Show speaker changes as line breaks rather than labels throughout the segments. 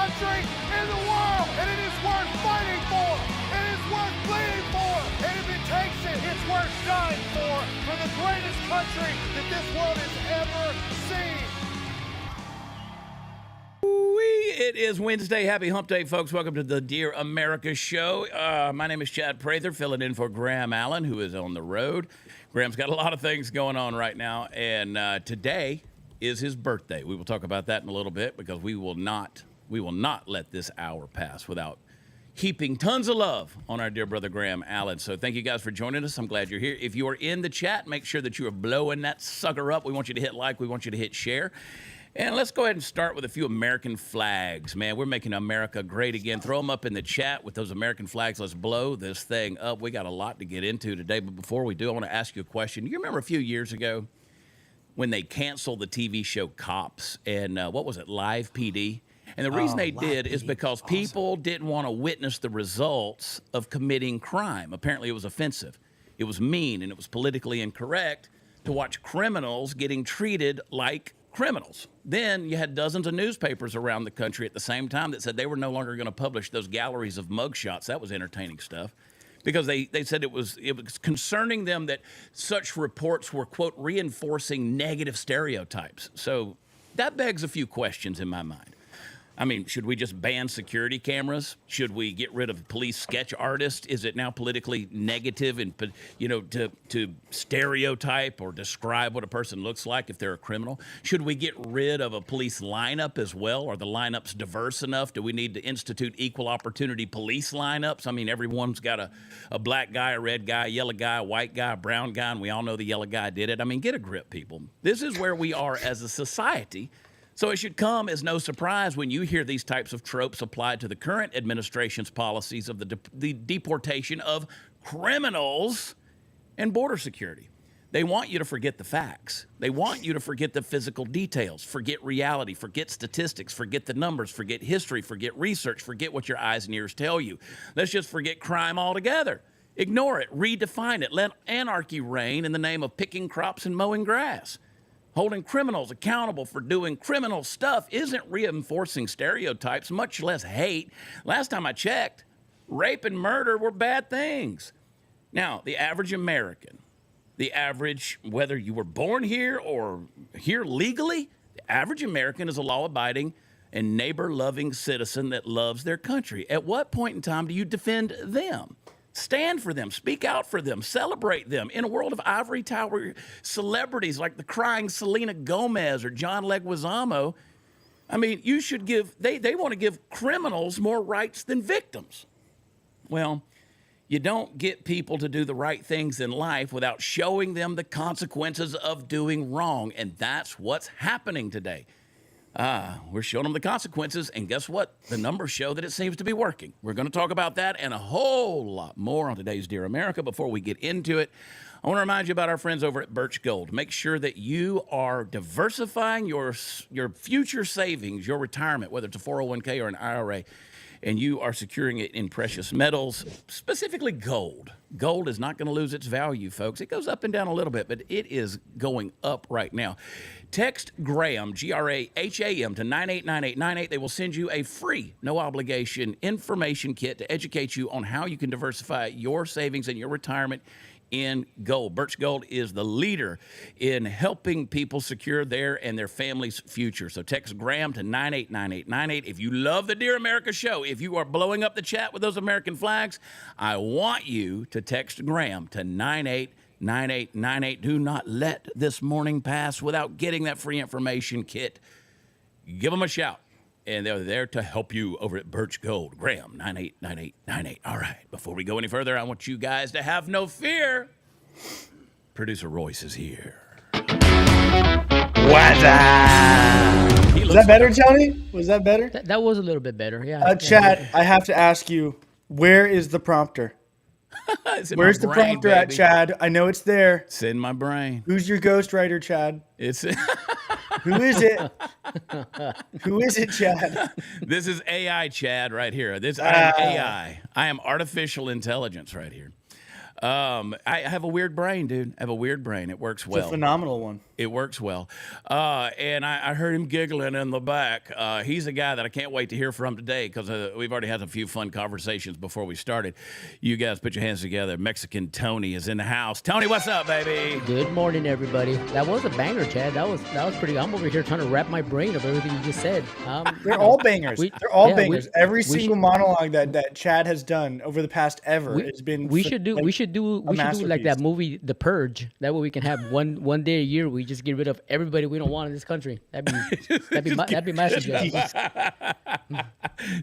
country in the world, and it is worth fighting for. It is worth bleeding for, and if it takes it, it's worth dying for the greatest country that this world has ever seen.
It is Wednesday. Happy Hump Day, folks. Welcome to the Dear America Show. My name is Chad Prather, filling in for Graham Allen, who is on the road. Graham's got a lot of things going on right now, and today is his birthday. We will talk about that in a little bit because we will not let this hour pass without heaping tons of love on our dear brother Graham Allen. So thank you guys for joining us. I'm glad you're here. If you are in the chat, make sure that you are blowing that sucker up. We want you to hit like. We want you to hit share. And let's go ahead and start with a few American flags. Man, we're making America great again. Throw them up in the chat with those American flags. Let's blow this thing up. We got a lot to get into today. But before we do, I want to ask you a question. Do you remember a few years ago when they canceled the TV show Cops and what was it, Live PD? And the reason they did is because people didn't want to witness the results of committing crime. Apparently it was offensive. It was mean and it was politically incorrect to watch criminals getting treated like criminals. Then you had dozens of newspapers around the country at the same time that said they were no longer going to publish those galleries of mugshots. That was entertaining stuff because they said it was concerning them that such reports were, quote, reinforcing negative stereotypes. So that begs a few questions in my mind. I mean, should we just ban security cameras? Should we get rid of police sketch artists? Is it now politically negative and, to stereotype or describe what a person looks like if they're a criminal? Should we get rid of a police lineup as well? Are the lineups diverse enough? Do we need to institute equal opportunity police lineups? I mean, everyone's got a black guy, a red guy, a yellow guy, a white guy, a brown guy, and we all know the yellow guy did it. I mean, get a grip, people. This is where we are as a society. So it should come as no surprise when you hear these types of tropes applied to the current administration's policies of the deportation of criminals and border security. They want you to forget the facts. They want you to forget the physical details, forget reality, forget statistics, forget the numbers, forget history, forget research, forget what your eyes and ears tell you. Let's just forget crime altogether. Ignore it, redefine it, let anarchy reign in the name of picking crops and mowing grass. Holding criminals accountable for doing criminal stuff isn't reinforcing stereotypes, much less hate. Last time I checked, rape and murder were bad things. Now, the average American, whether you were born here or here legally, the average American is a law-abiding and neighbor-loving citizen that loves their country. At what point in time do you defend them? Stand for them, speak out for them, celebrate them. In a world of ivory tower celebrities like the crying Selena Gomez or John Leguizamo, I mean, you should they want to give criminals more rights than victims. Well, you don't get people to do the right things in life without showing them the consequences of doing wrong, and that's what's happening today. We're showing them the consequences, and guess what? The numbers show that it seems to be working. We're going to talk about that and a whole lot more on today's Dear America. Before we get into it, I want to remind you about our friends over at Birch Gold. Make sure that you are diversifying your future savings, your retirement, whether it's a 401k or an IRA, and you are securing it in precious metals, specifically gold. Gold is not going to lose its value, folks. It goes up and down a little bit, but it is going up right now. Text Graham, Graham, to 989898. They will send you a free, no obligation information kit to educate you on how you can diversify your savings and your retirement in gold. Birch Gold is the leader in helping people secure their and their family's future. So text Graham to 989898. If you love the Dear America Show, if you are blowing up the chat with those American flags, I want you to text Graham to 989898. Do not let this morning pass without getting that free information kit. Give them a shout. And they're there to help you over at Birch Gold. Graham, 989898. All right, before we go any further, I want you guys to have no fear. Producer Royce is here.
What's up?
Was that better, Tony? Was that better?
That was a little bit better, yeah.
Chad, I have to ask you, where is the prompter? Where's the prompter at, Chad? I know it's there.
It's in my brain.
Who's your ghostwriter, Chad?
It's
Who is it? Who is it, Chad?
This is AI Chad right here. I am AI. I am artificial intelligence right here. I have a weird brain, dude. I have a weird brain. It works well.
It's a phenomenal one.
It works well. And I heard him giggling in the back. He's a guy that I can't wait to hear from today because we've already had a few fun conversations before we started. You guys put your hands together. Mexican Tony is in the house. Tony, what's up, baby?
Good morning, everybody. That was a banger, Chad. That was pretty. I'm over here trying to wrap my brain of everything you just said.
They're all bangers. They're all bangers. Every single monologue that Chad has done over the past ever has been.
We should do like that movie, The Purge. That way we can have one day a year. We just get rid of everybody we don't want in this country. That'd be my suggestion.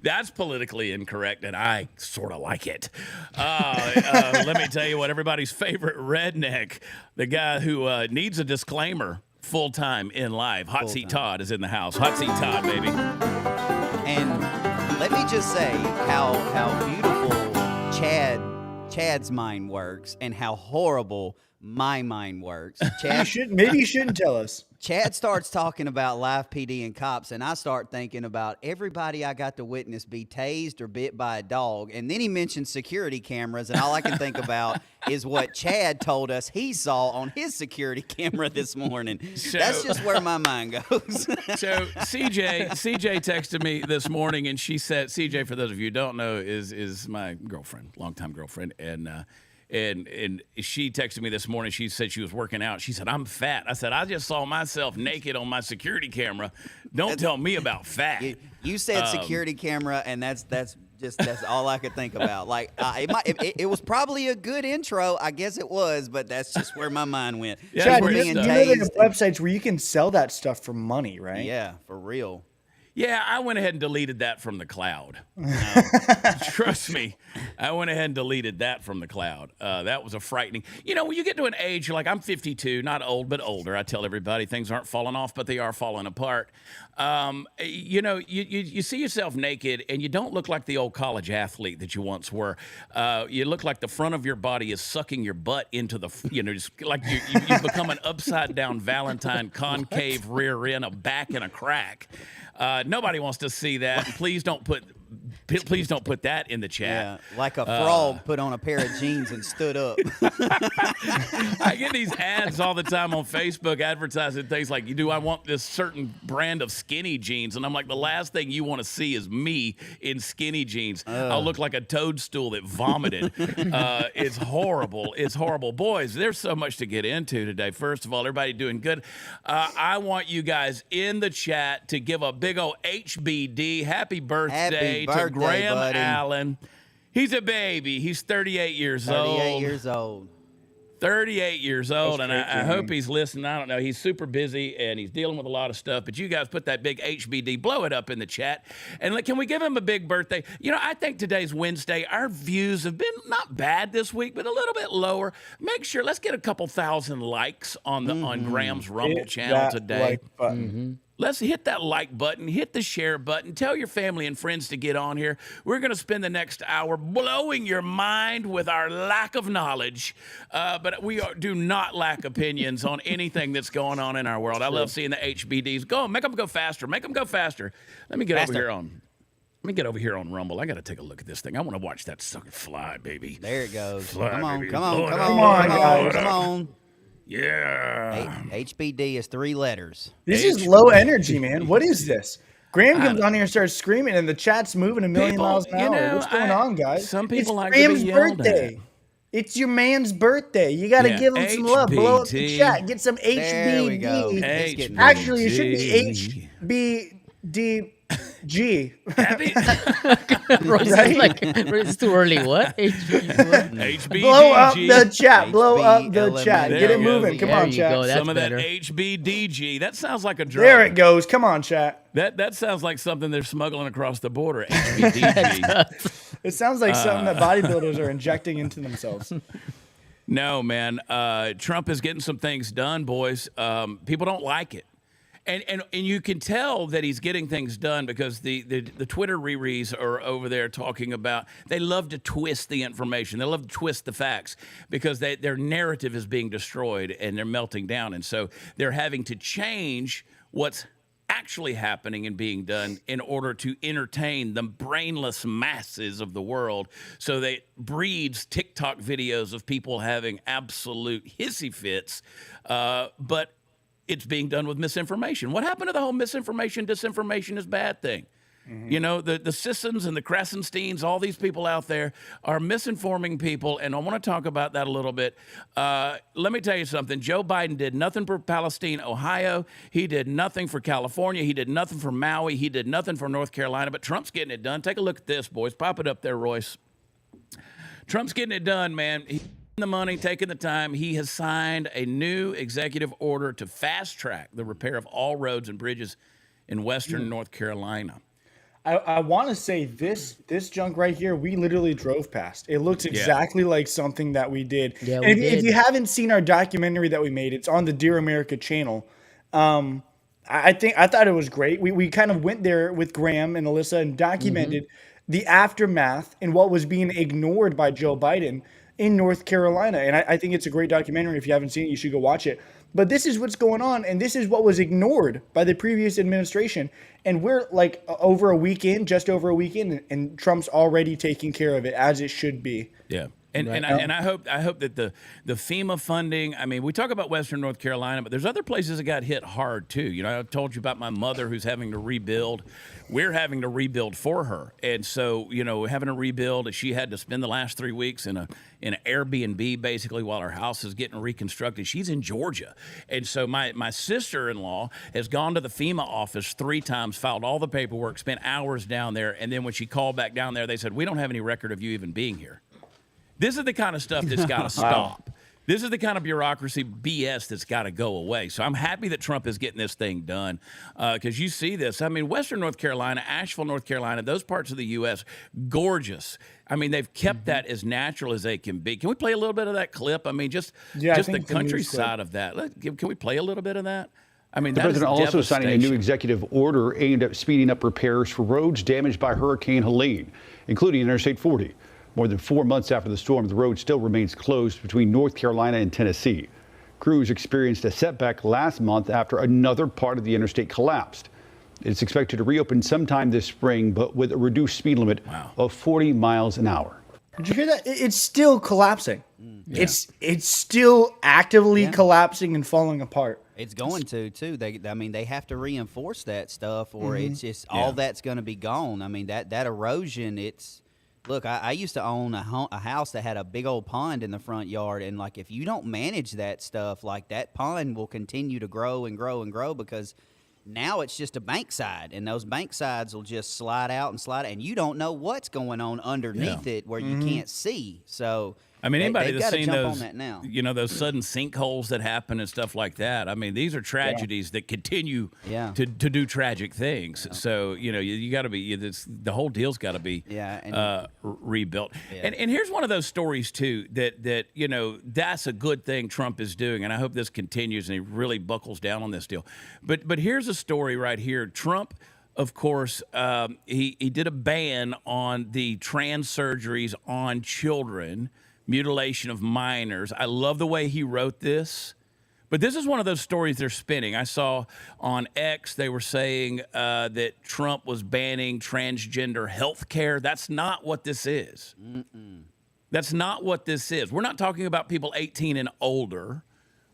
That's politically incorrect, and I sort of like it. Let me tell you what, everybody's favorite redneck, the guy who needs a disclaimer full-time in life, Hot Seat Todd is in the house. Hot Seat Todd, baby.
And let me just say how beautiful Chad's mind works and how horrible my mind works. Chad,
maybe you shouldn't tell us.
Chad starts talking about live PD and cops, and I start thinking about everybody I got to witness be tased or bit by a dog. And then he mentioned security cameras, and all I can think about is what Chad told us he saw on his security camera this morning. That's just where my mind goes.
So CJ texted me this morning, and she said, CJ, for those of you who don't know, is my girlfriend, longtime girlfriend, and she texted me this morning. She said she was working out. She said, I'm fat. I said, I just saw myself naked on my security camera. Don't tell me about fat.
You said security camera, and that's all I could think about. Like it was probably a good intro. I guess it was, but that's just where my mind went.
Chad, you know they have websites where you can sell that stuff for money, right?
Yeah, for real.
Yeah, I went ahead and deleted that from the cloud. Trust me, I went ahead and deleted that from the cloud. That was a frightening. You know, when you get to an age, you're like, I'm 52, not old, but older. I tell everybody things aren't falling off, but they are falling apart. You know, you see yourself naked, and you don't look like the old college athlete that you once were. You look like the front of your body is sucking your butt into the, just like you've become an upside-down Valentine, concave rear end, a back, and a crack. Nobody wants to see that. Please don't put that in the chat.
Yeah, like a frog put on a pair of jeans and stood up.
I get these ads all the time on Facebook advertising things like, I want this certain brand of skinny jeans. And I'm like, the last thing you want to see is me in skinny jeans. I'll look like a toadstool that vomited. It's horrible. It's horrible. Boys, there's so much to get into today. First of all, everybody doing good. I want you guys in the chat to give a big old HBD. Happy birthday to Graham
buddy.
Allen. He's a baby. He's 38 years old.
38 years old.
38 years old, and I hope he's listening. I don't know. He's super busy, and he's dealing with a lot of stuff. But you guys put that big HBD, blow it up in the chat. And can we give him a big birthday? I think today's Wednesday. Our views have been not bad this week, but a little bit lower. Make sure, let's get a couple thousand likes on Graham's Rumble channel today. Let's hit that like button, hit the share button, tell your family and friends to get on here. We're going to spend the next hour blowing your mind with our lack of knowledge, but we do not lack opinions on anything that's going on in our world. I love seeing the HBDs. Go, make them go faster. Make them go faster. Let me get over here on Rumble. I got to take a look at this thing. I want to watch that sucker fly, baby.
There it goes.
Fly,
come on,
baby.
come on, come
on, guys.
Come on.
Yeah.
HBD is 3 letters.
This is low energy, man. What is this? Graham comes on here and starts screaming, and the chat's moving a million miles an hour. What's going on, guys?
Some people like
Graham's
to be yelled
birthday.
at.
It's your man's birthday. You got to give him some love. Blow up the chat. Get some HBD.
There we go.
Actually, it should be HBD. G.
Right? It's too early. What?
HBD.
Blow up the chat. Blow up the chat. Get it moving. Come on, chat.
Some of that HBDG. That sounds like a drug.
There it goes. Come on, chat.
That sounds like something they're smuggling across the border. HBDG.
It sounds like something that bodybuilders are injecting into themselves.
No, man. Trump is getting some things done, boys. People don't like it. And you can tell that he's getting things done because the Twitter Riris are over there talking about, they love to twist the information. They love to twist the facts because their narrative is being destroyed and they're melting down. And so they're having to change what's actually happening and being done in order to entertain the brainless masses of the world. So they breeds TikTok videos of people having absolute hissy fits, but it's being done with misinformation. What happened to the whole misinformation, disinformation is bad thing? You know, the Sissons and the Krasensteins, all these people out there are misinforming people, and I want to talk about that a little bit. Let me tell you something. Joe Biden did nothing for Palestine, Ohio. He did nothing for California. He did nothing for Maui. He did nothing for North Carolina, but Trump's getting it done. Take a look at this, boys. Pop it up there, Royce. Trump's getting it done, man. He's the money, taking the time. He has signed a new executive order to fast-track the repair of all roads and bridges in western North Carolina.
I want to say this junk right here, we literally drove past. It looks exactly like something that we did.
Yeah,
and if you haven't seen our documentary that we made, it's on the Dear America channel. I thought it was great. We kind of went there with Graham and Alyssa and documented the aftermath and what was being ignored by Joe Biden in North Carolina. And I think it's a great documentary. If you haven't seen it, you should go watch it. But this is what's going on, and this is what was ignored by the previous administration. And we're like over a weekend, just over a weekend, and Trump's already taking care of it as it should be.
Yeah. And I hope that the FEMA funding, I mean, we talk about Western North Carolina, but there's other places that got hit hard too. You know, I told you about my mother who's having to rebuild. We're having to rebuild for her. And so, you know, having to rebuild, she had to spend the last 3 weeks in an Airbnb basically while her house is getting reconstructed. She's in Georgia. And so my sister-in-law has gone to the FEMA office 3 times, filed all the paperwork, spent hours down there. And then when she called back down there, they said, we don't have any record of you even being here. This is the kind of stuff that's got to stop. This is the kind of bureaucracy BS that's got to go away. So I'm happy that Trump is getting this thing done because you see this. I mean, Western North Carolina, Asheville, North Carolina, those parts of the U.S., gorgeous. I mean, they've kept that as natural as they can be. Can we play a little bit of that clip? I mean, just the countryside of that. Can we play a little bit of that? I mean,
the president also signing a new executive order aimed at speeding up repairs for roads damaged by Hurricane Helene, including Interstate 40. More than 4 months after the storm, the road still remains closed between North Carolina and Tennessee. Crews experienced a setback last month after another part of the interstate collapsed. It's expected to reopen sometime this spring, but with a reduced speed limit of 40 miles an hour.
Did you hear that? It's still collapsing. Yeah. It's still actively collapsing and falling apart.
It's going to too. They have to reinforce that stuff, or it's just all that's going to be gone. I mean, that erosion. Look, I used to own a house that had a big old pond in the front yard, and like if you don't manage that stuff, like that pond will continue to grow and grow and grow because now it's just a bank side, and those bank sides will just slide out, and you don't know what's going on underneath it where you can't see. So
I mean, anybody that's seen those,
now.
You know, those sudden sinkholes that happen and stuff like that. I mean, these are tragedies that continue to do tragic things. So, you know, you got to be, the whole deal's got to be rebuilt. Yeah. And here's one of those stories, too, that, you know, that's a good thing Trump is doing. And I hope this continues and he really buckles down on this deal. But here's a story right here. Trump, of course, he did a ban on the trans surgeries on children, mutilation of minors. I love the way he wrote this. But this is one of those stories they're spinning. I saw on X they were saying that Trump was banning transgender health care. That's not what this is. That's not what this is. We're not talking about people 18 and older.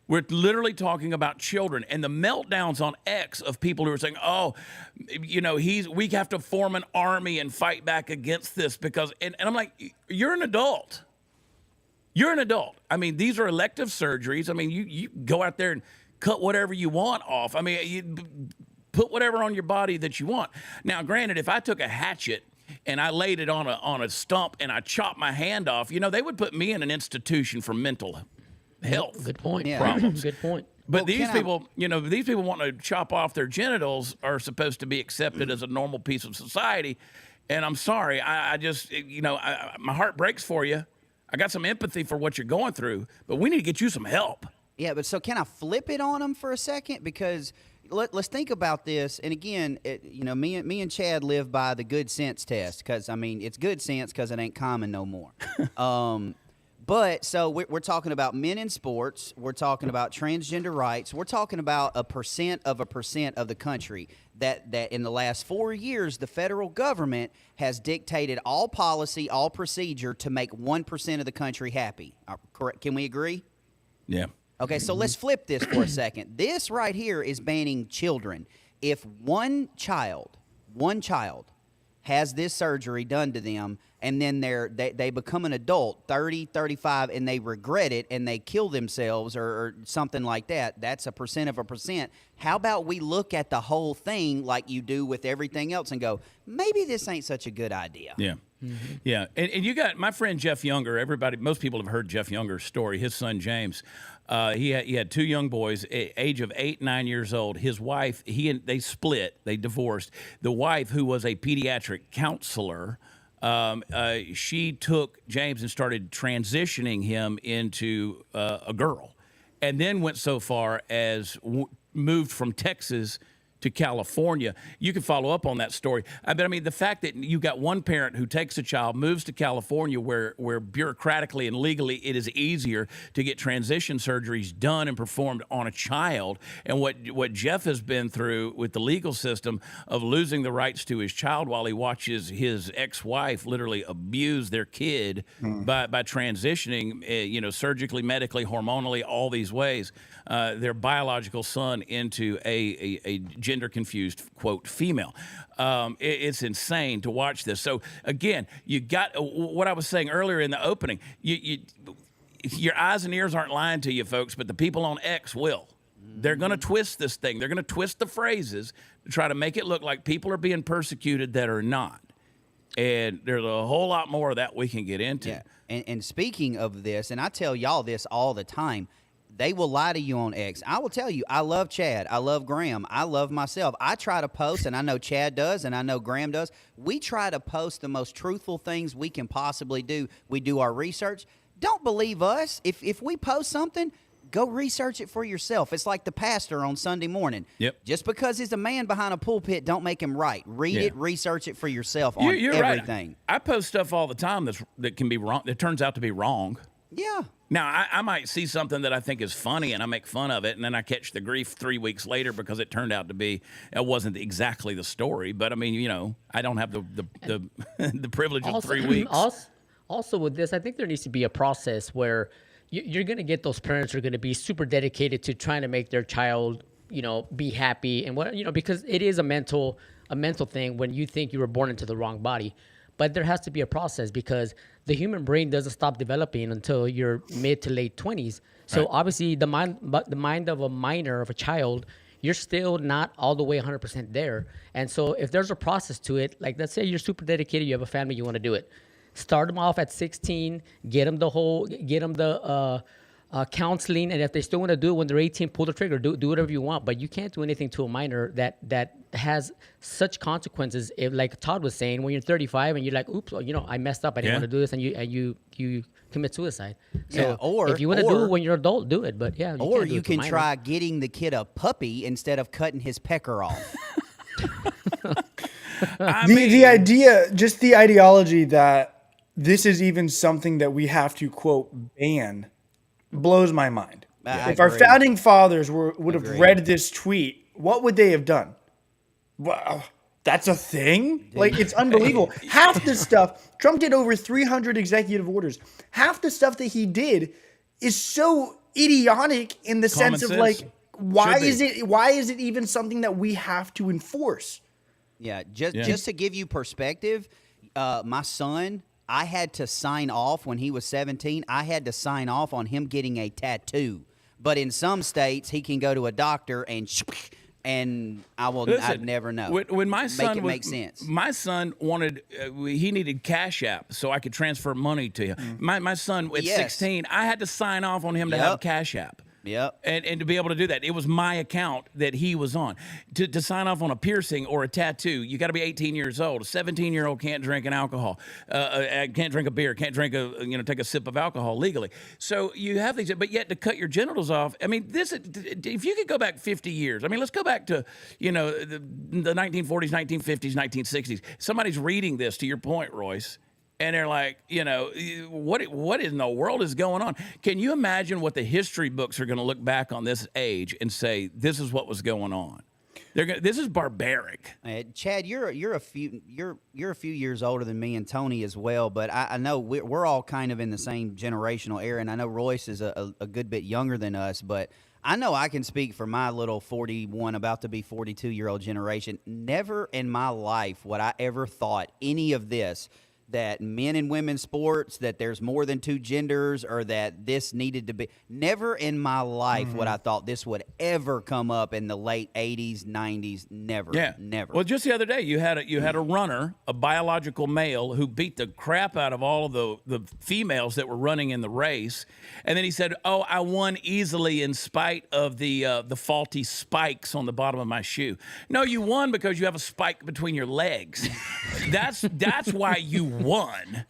We're literally talking about children. And the meltdowns on X of people who are saying, oh, you know, we have to form an army and fight back against this because, and I'm like, you're an adult. You're an adult. I mean, these are elective surgeries. I mean, you go out there and cut whatever you want off. I mean, you put whatever on your body that you want. Now, granted, if I took a hatchet and I laid it on a stump and I chopped my hand off, you know, they would put me in an institution for mental health.
Good point.
Problems.
Good point.
But these people, you know, these people want to chop off their genitals are supposed to be accepted as a normal piece of society. And I'm sorry, I just, you know, my heart breaks for you. I got some empathy for what you're going through, but we need to get you some help.
Yeah, but so can I flip it on them for a second? Because let's think about this. And again, you know, me and Chad live by the good sense test because, I mean, it's good sense because it ain't common no more. But so we're talking about men in sports. We're talking about transgender rights. We're talking about a percent of the country that in the last 4 years, the federal government has dictated all policy, all procedure to make 1% of the country happy. Correct? Can we agree?
Yeah.
Okay, so let's flip this for a second. This right here is banning children. If one child has this surgery done to them, and then they become an adult, 30, 35, and they regret it, and they kill themselves or something like that, that's a percent of a percent. How about we look at the whole thing like you do with everything else and go, maybe this ain't such a good idea.
Yeah. Mm-hmm. Yeah. And you got my friend Jeff Younger. Most people have heard Jeff Younger's story. His son, James, he had two young boys, age of 8, 9 years old. His wife, they split, they divorced. The wife, who was a pediatric counselor, she took James and started transitioning him into a girl, and then went so far as moved from Texas to California. You can follow up on that story. But I mean, the fact that you got one parent who takes a child, moves to California, where bureaucratically and legally it is easier to get transition surgeries done and performed on a child, and what Jeff has been through with the legal system of losing the rights to his child while he watches his ex-wife literally abuse their kid by transitioning, surgically, medically, hormonally, all these ways, their biological son into a gender-confused, quote, female. It's insane to watch this. So, again, you got what I was saying earlier in the opening. Your eyes and ears aren't lying to you, folks, but the people on X will. They're going to twist this thing. They're going to twist the phrases to try to make it look like people are being persecuted that are not. And there's a whole lot more of that we can get into.
Yeah. And speaking of this, and I tell y'all this all the time, they will lie to you on X. I will tell you, I love Chad. I love Graham. I love myself. I try to post, and I know Chad does, and I know Graham does. We try to post the most truthful things we can possibly do. We do our research. Don't believe us. If we post something, go research it for yourself. It's like the pastor on Sunday morning.
Yep.
Just because he's a man behind a pulpit, don't make him right. Read it, research it for yourself on
You're
everything.
Right. I post stuff all the time that can be wrong. That turns out to be wrong.
Yeah.
Now, I might see something that I think is funny, and I make fun of it, and then I catch the grief 3 weeks later because it turned out to be, it wasn't exactly the story. But, I mean, I don't have the the privilege of 3 weeks.
Also, with this, I think there needs to be a process where you're going to get those parents who are going to be super dedicated to trying to make their child, be happy. And, because it is a mental thing when you think you were born into the wrong body. But there has to be a process because the human brain doesn't stop developing until you're mid to late 20s. So obviously the mind of a minor, of a child, you're still not all the way 100% there. And so if there's a process to it, like let's say you're super dedicated, you have a family, you want to do it. Start them off at 16, get them the counseling, and if they still want to do it when they're 18, pull the trigger, do whatever you want. But you can't do anything to a minor that has such consequences. If, like Todd was saying, when you're 35 and you're like, oops, I messed up, I didn't want to do this, and you commit suicide. So
or
if you want to do it when you're adult, do it. But
you can try getting the kid a puppy instead of cutting his pecker off.
The idea, just the ideology that this is even something that we have to, quote, ban, blows my mind. If our founding fathers would have read this tweet, what would they have done? Wow, that's a thing? Like, it's unbelievable. Half the stuff, Trump did over 300 executive orders. Half the stuff that he did is so idiotic in the sense of, like, why is it even something that we have to enforce?
Yeah, just to give you perspective, my son, I had to sign off when he was 17. I had to sign off on him getting a tattoo. But in some states, he can go to a doctor and I'd never know.
When my son
make sense.
My son wanted, he needed Cash App so I could transfer money to him. My son at 16, I had to sign off on him to have Cash App.
Yep.
And to be able to do that, it was my account that he was on. To sign off on a piercing or a tattoo, you got to be 18 years old. A 17-year-old can't drink an alcohol, can't drink a beer, can't drink take a sip of alcohol legally. So you have these, but yet to cut your genitals off. I mean, if you could go back 50 years, I mean, let's go back to the 1940s, 1950s, 1960s. Somebody's reading this. To your point, Royce. And they're like, what in the world is going on? Can you imagine what the history books are going to look back on this age and say, this is what was going on? This is barbaric.
Chad, you're a few years older than me and Tony as well, but I know we're all kind of in the same generational era, and I know Royce is a good bit younger than us, but I know I can speak for my little 41, about to be 42-year-old generation. Never in my life would I ever thought any of this, that men and women sports, that there's more than two genders, or that this needed to be. Never in my life would I thought this would ever come up in the late 80s, 90s. Never.
Yeah.
Never.
Well, just the other day, you had a runner, a biological male, who beat the crap out of all of the females that were running in the race. And then he said, "Oh, I won easily in spite of the faulty spikes on the bottom of my shoe." No, you won because you have a spike between your legs. That's why you won.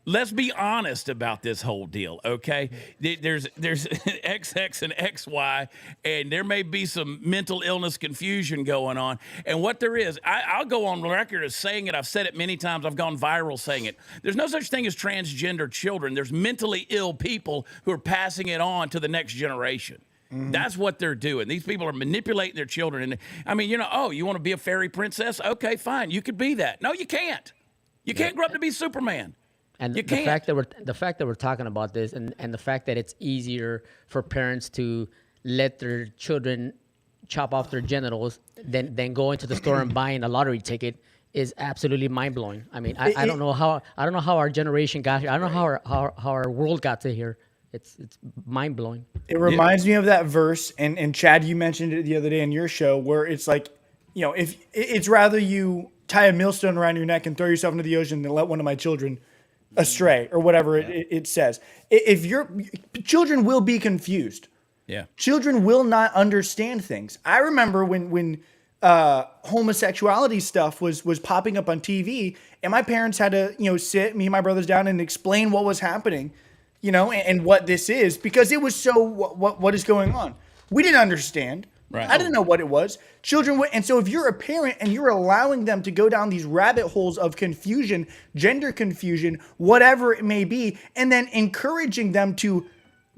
Let's be honest about this whole deal, okay? There's XX and XY, and there may be some mental illness confusion going on. And what there is, I'll go on record as saying it. I've said it many times. I've gone viral saying it. There's no such thing as transgender children. There's mentally ill people who are passing it on to the next generation. That's what they're doing. These people are manipulating their children. And I mean, you want to be a fairy princess? Okay, fine. You could be that. No, you can't. You can't grow up to be Superman.
And
you
the
can't.
fact that we're talking about this, and the fact that it's easier for parents to let their children chop off their genitals than go into the store and buying a lottery ticket is absolutely mind blowing. I mean, I don't know how our generation got here. I don't know how our world got to here. It's mind blowing.
It reminds me of that verse, and Chad, you mentioned it the other day in your show, where it's like, if it's rather you tie a millstone around your neck and throw yourself into the ocean than let one of my children astray, or whatever it says. If your children will be confused, children will not understand things. I remember when homosexuality stuff was popping up on TV, and my parents had to sit me and my brothers down and explain what was happening, and what this is, because it was so what is going on. We didn't understand.
Right.
I didn't know what it was. Children would, and so if you're a parent and you're allowing them to go down these rabbit holes of confusion, gender confusion, whatever it may be, and then encouraging them to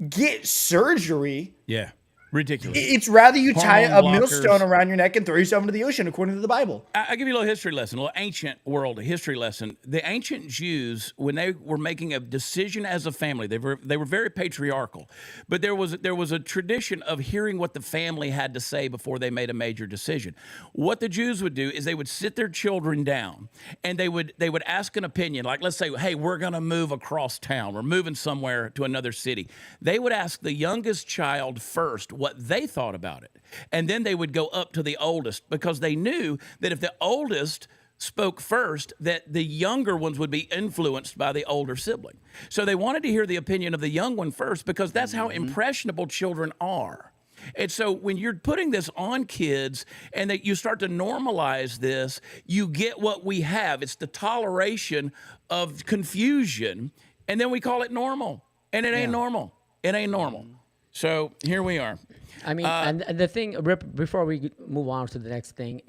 get surgery.
Yeah. Ridiculous.
It's rather you tie a
Hormone blockers.
millstone around your neck and throw yourself into the ocean, according to the Bible.
I'll give you a little history lesson, a little ancient world history lesson. The ancient Jews, when they were making a decision as a family, they were very patriarchal, but there was a tradition of hearing what the family had to say before they made a major decision. What the Jews would do is they would sit their children down and they would ask an opinion. Like, let's say, hey, we're going to move across town. We're moving somewhere to another city. They would ask the youngest child first what they thought about it. And then they would go up to the oldest, because they knew that if the oldest spoke first, that the younger ones would be influenced by the older sibling. So they wanted to hear the opinion of the young one first, because that's how impressionable children are. And so when you're putting this on kids and that you start to normalize this, you get what we have. It's the toleration of confusion, and then we call it normal. And it ain't normal. It ain't normal. So here we are.
I mean, and the thing, Rip, before we move on to the next thing,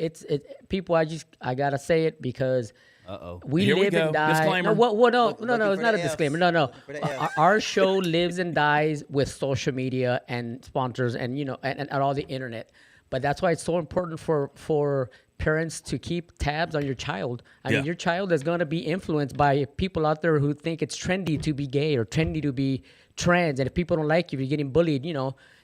people, I gotta say it, because we
Here we
live
go.
and die.
Disclaimer.
No, it's not a disclaimer. No. Our show lives and dies with social media and sponsors and and all the internet. But that's why it's so important for parents to keep tabs on your child. I mean, your child is gonna be influenced by people out there who think it's trendy to be gay or trendy to be trans, and if people don't like you, if you're getting bullied,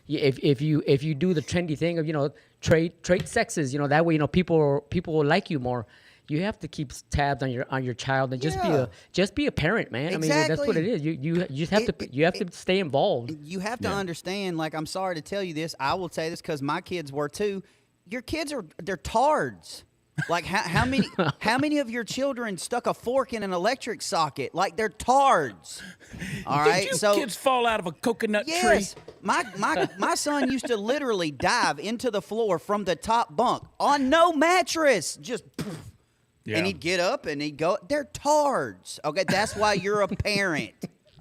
if you do the trendy thing of trade sexes, that way people will like you more. You have to keep tabs on your child and just be a parent, man.
Exactly.
I mean, that's what it is. You just have to stay involved.
You have to understand. Like, I'm sorry to tell you this, I will say this because my kids were too. Your kids they're tards. Like, how many of your children stuck a fork in an electric socket? Like, they're tards. All right.
Did kids fall out of a coconut
yes,
tree?
My son used to literally dive into the floor from the top bunk on no mattress. Just poof.
Yeah.
And he'd get up and he'd go. They're tards. Okay, that's why you're a parent.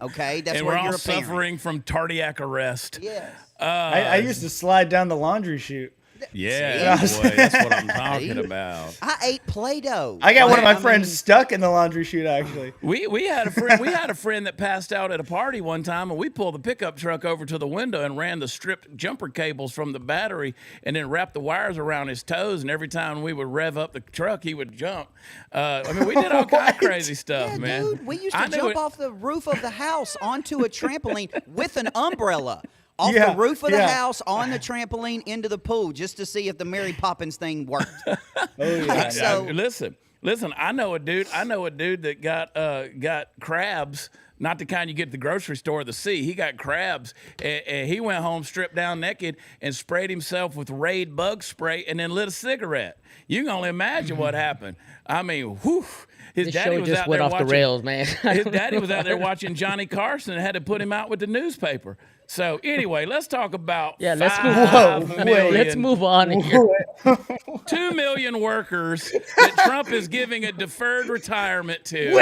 Okay, that's
And
why
we're
you're
all
a parent.
suffering from cardiac arrest.
Yes.
I used to slide down the laundry chute.
Yeah,
See?
boy, that's what I'm talking about.
I ate Play-Doh.
I got one of my
I
friends
mean,
stuck in the laundry chute, actually.
We had a friend that passed out at a party one time, and we pulled the pickup truck over to the window and ran the stripped jumper cables from the battery, and then wrapped the wires around his toes. And every time we would rev up the truck, he would jump. I mean, we did all kind of crazy stuff,
yeah,
man.
dude, we used
I
to
knew
jump
it-
off the roof of the house onto a trampoline with an umbrella. Off
Yeah,
the roof of the
yeah.
house, on the trampoline, into the pool, just to see if the Mary Poppins thing worked.
Oh, yeah.
So-
Listen. I know a dude that got crabs. Not the kind you get at the grocery store or the sea. He got crabs, and he went home stripped down naked and sprayed himself with Raid bug spray, and then lit a cigarette. You can only imagine what happened. I mean, whew. His
This
daddy
show
was
just
out
went
there
off
watching,
the rails, man.
His daddy was out there watching Johnny Carson and had to put him out with the newspaper. So anyway, let's talk about
Yeah, let's move
5
on.
million-
Let's move on here.
2 million workers that Trump is giving a deferred retirement to.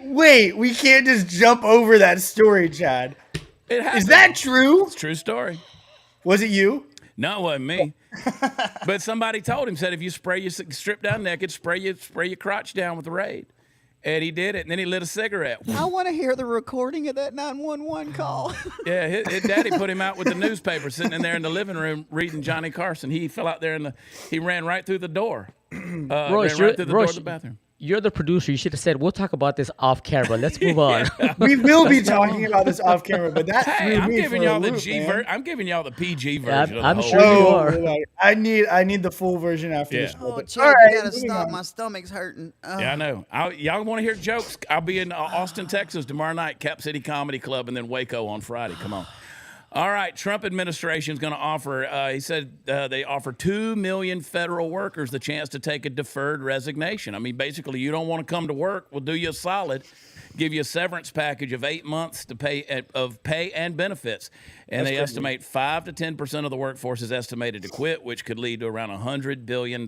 Wait, we can't just jump over that story, Chad.
It
Is
happened.
that true?
It's a true story?
Was it you?
No, it wasn't me. But somebody told him, said if you strip down naked, spray your crotch down with the Raid. And he did it, and then he lit a cigarette.
I want to hear the recording of that 911 call.
Yeah, his daddy put him out with the newspaper, sitting in there in the living room reading Johnny Carson. He fell out there he ran right through the door.
Royce,
ran right through the door
Royce,
of the bathroom.
you're the producer. You should have said, we'll talk about this off camera. Let's move on.
We will be talking about this off camera, but that
Hey,
threw
I'm
me
giving
for a
y'all the
loop,
G
man.
version. I'm giving y'all the PG
Yeah,
version.
I'm
of the
sure
whole
you
Oh,
are.
Lord. I need the full version after
Yeah.
this.
Oh,
But,
Chad,
all
you
right,
gotta
moving
stop.
on.
My stomach's hurting.
Yeah, I know. Y'all want to hear jokes? I'll be in Austin, Texas tomorrow night, Cap City Comedy Club, and then Waco on Friday. Come on. All right, Trump administration is going to offer, he said they offer 2 million federal workers the chance to take a deferred resignation. I mean, basically, you don't want to come to work, we'll do you a solid, give you a severance package of 8 months to pay and benefits. And they estimate 5 to 10% of the workforce is estimated to quit, which could lead to around $100 billion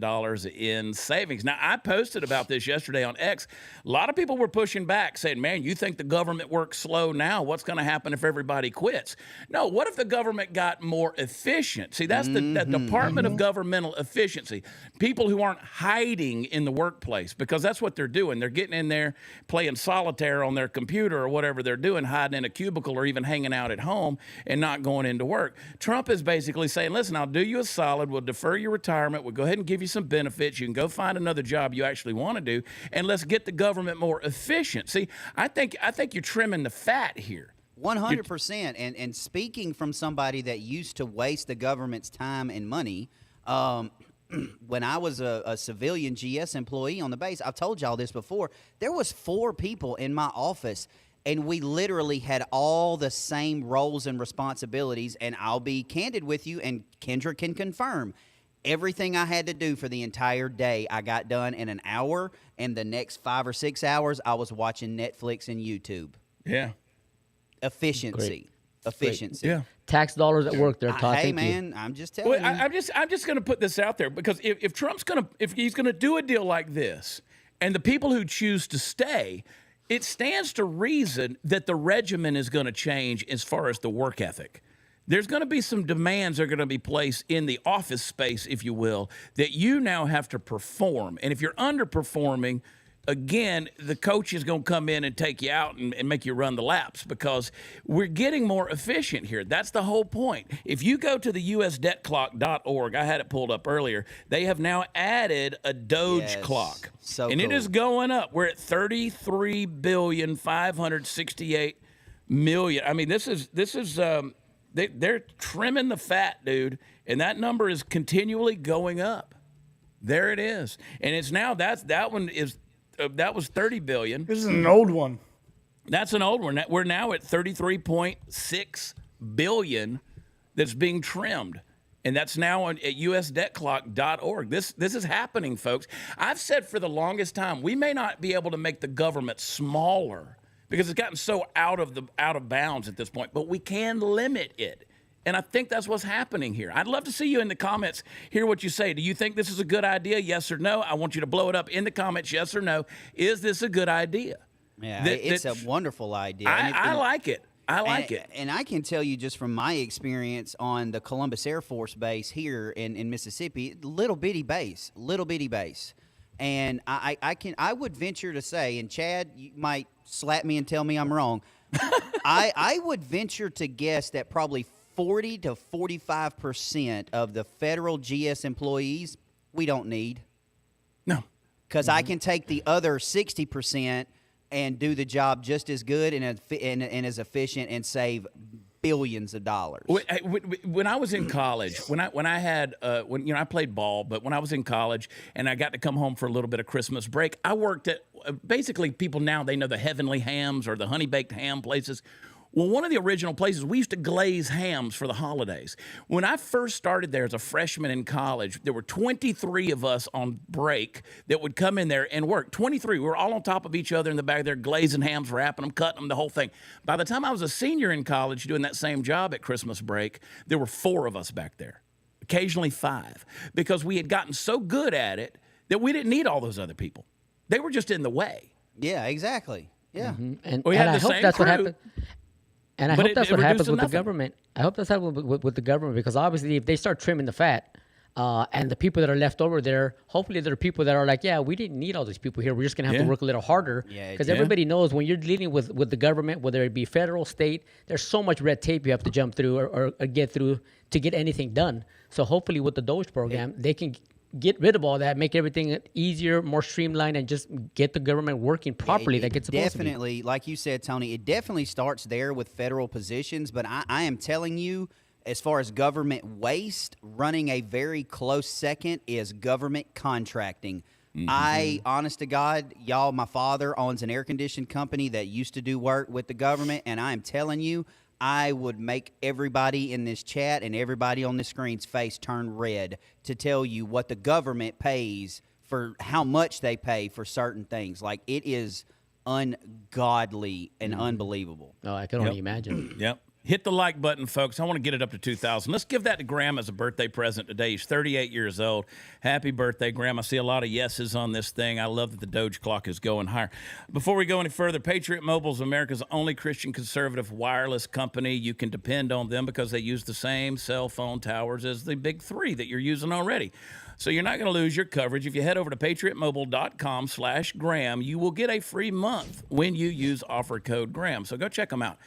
in savings. Now, I posted about this yesterday on X. A lot of people were pushing back, saying, man, you think the government works slow now? What's going to happen if everybody quits? No, what if the government got more efficient? See, that's the Department of Governmental Efficiency. People who aren't hiding in the workplace, because that's what they're doing. They're getting in there, playing solitaire on their computer or whatever they're doing, hiding in a cubicle or even hanging out at home and not going into work. Trump is basically saying, listen, I'll do you a solid. We'll defer your retirement. We'll go ahead and give you some benefits. You can go find another job you actually want to do, and let's get the government more efficient. See, I think you're trimming the fat here.
100%. And speaking from somebody that used to waste the government's time and money, when I was a civilian GS employee on the base, I've told y'all this before, there was 4 people in my office, and we literally had all the same roles and responsibilities. And I'll be candid with you, and Kendra can confirm, everything I had to do for the entire day, I got done in an hour, and the next 5 or 6 hours, I was watching Netflix and YouTube.
Yeah.
Efficiency. Efficiency.
Yeah.
Tax dollars at work there, Todd.
Hey,
Thank
man,
you.
I'm just telling
Well,
you.
I'm just going to put this out there, because if Trump's if he's going to do a deal like this, and the people who choose to stay, it stands to reason that the regimen is going to change as far as the work ethic. There's going to be some demands that are going to be placed in the office space, if you will, that you now have to perform. And if you're underperforming, again, the coach is going to come in and take you out and make you run the laps, because we're getting more efficient here. That's the whole point. If you go to the usdebtclock.org, I had it pulled up earlier, they have now added a Doge
Yes.
clock.
So
and it
cool.
is going up. We're at 33,568,000,000. I mean, this is they're trimming the fat, dude, and that number is continually going up. There it is. And it's now that was 30 billion.
This is an old one.
That's an old one. We're now at 33.6 billion that's being trimmed. And that's now at usdebtclock.org. This is happening, folks. I've said for the longest time, we may not be able to make the government smaller because it's gotten so out of bounds at this point, but we can limit it. And I think that's what's happening here. I'd love to see you in the comments, hear what you say. Do you think this is a good idea? Yes or no? I want you to blow it up in the comments, yes or no. Is this a good idea?
Yeah, it's a wonderful idea. And
I like it. I like it.
And I can tell you just from my experience on the Columbus Air Force Base here in Mississippi, little bitty base. And I would venture to say, and Chad, you might slap me and tell me I'm wrong. I would venture to guess that probably 40 to 45% of the federal GS employees we don't need.
No.
Because I can take the other 60% and do the job just as good and as efficient and save billions of dollars.
When I was in college, when I played ball, but when I was in college and I got to come home for a little bit of Christmas break, I worked at basically people now they know the Heavenly Hams or the honey baked ham places. Well, one of the original places, we used to glaze hams for the holidays. When I first started there as a freshman in college, there were 23 of us on break that would come in there and work. 23. We were all on top of each other in the back there, glazing hams, wrapping them, cutting them, the whole thing. By the time I was a senior in college doing that same job at Christmas break, there were 4 of us back there, occasionally 5, because we had gotten so good at it that we didn't need all those other people. They were just in the way.
Yeah, exactly. Yeah.
Mm-hmm. And
We had
I
the
hope
same
that's what
crew.
happened. And I
But
hope that's
it
what happens
reduced to
with the
nothing.
government. I hope that's happening with the government, because obviously if they start trimming the fat, and the people that are left over there, hopefully there are people that are like, yeah, we didn't need all these people here. We're just going to have to
Yeah.
work a little harder.
Yeah,
Because
yeah.
everybody knows when you're dealing with the government, whether it be federal, state, there's so much red tape you have to jump through or get through to get anything done. So hopefully with the Doge program, they can get rid of all that, make everything easier, more streamlined, and just get the government working properly like it's supposed to be.
Definitely, like you said, Tony, it definitely starts there with federal positions. But I am telling you, as far as government waste, running a very close second is government contracting. I, honest to God, y'all, my father owns an air conditioning company that used to do work with the government, and I am telling you, I would make everybody in this chat and everybody on the screen's face turn red to tell you what the government pays for how much they pay for certain things. Like, it is ungodly and unbelievable.
Oh, I can only imagine.
Yep. Hit the like button, folks. I want to get it up to 2,000. Let's give that to Graham as a birthday present today. He's 38 years old. Happy birthday, Graham. I see a lot of yeses on this thing. I love that the Doge clock is going higher. Before we go any further, Patriot Mobile is America's only Christian conservative wireless company. You can depend on them because they use the same cell phone towers as the big 3 that you're using already. So you're not going to lose your coverage. If you head over to patriotmobile.com/Graham, you will get a free month when you use offer code Graham. So go check them out.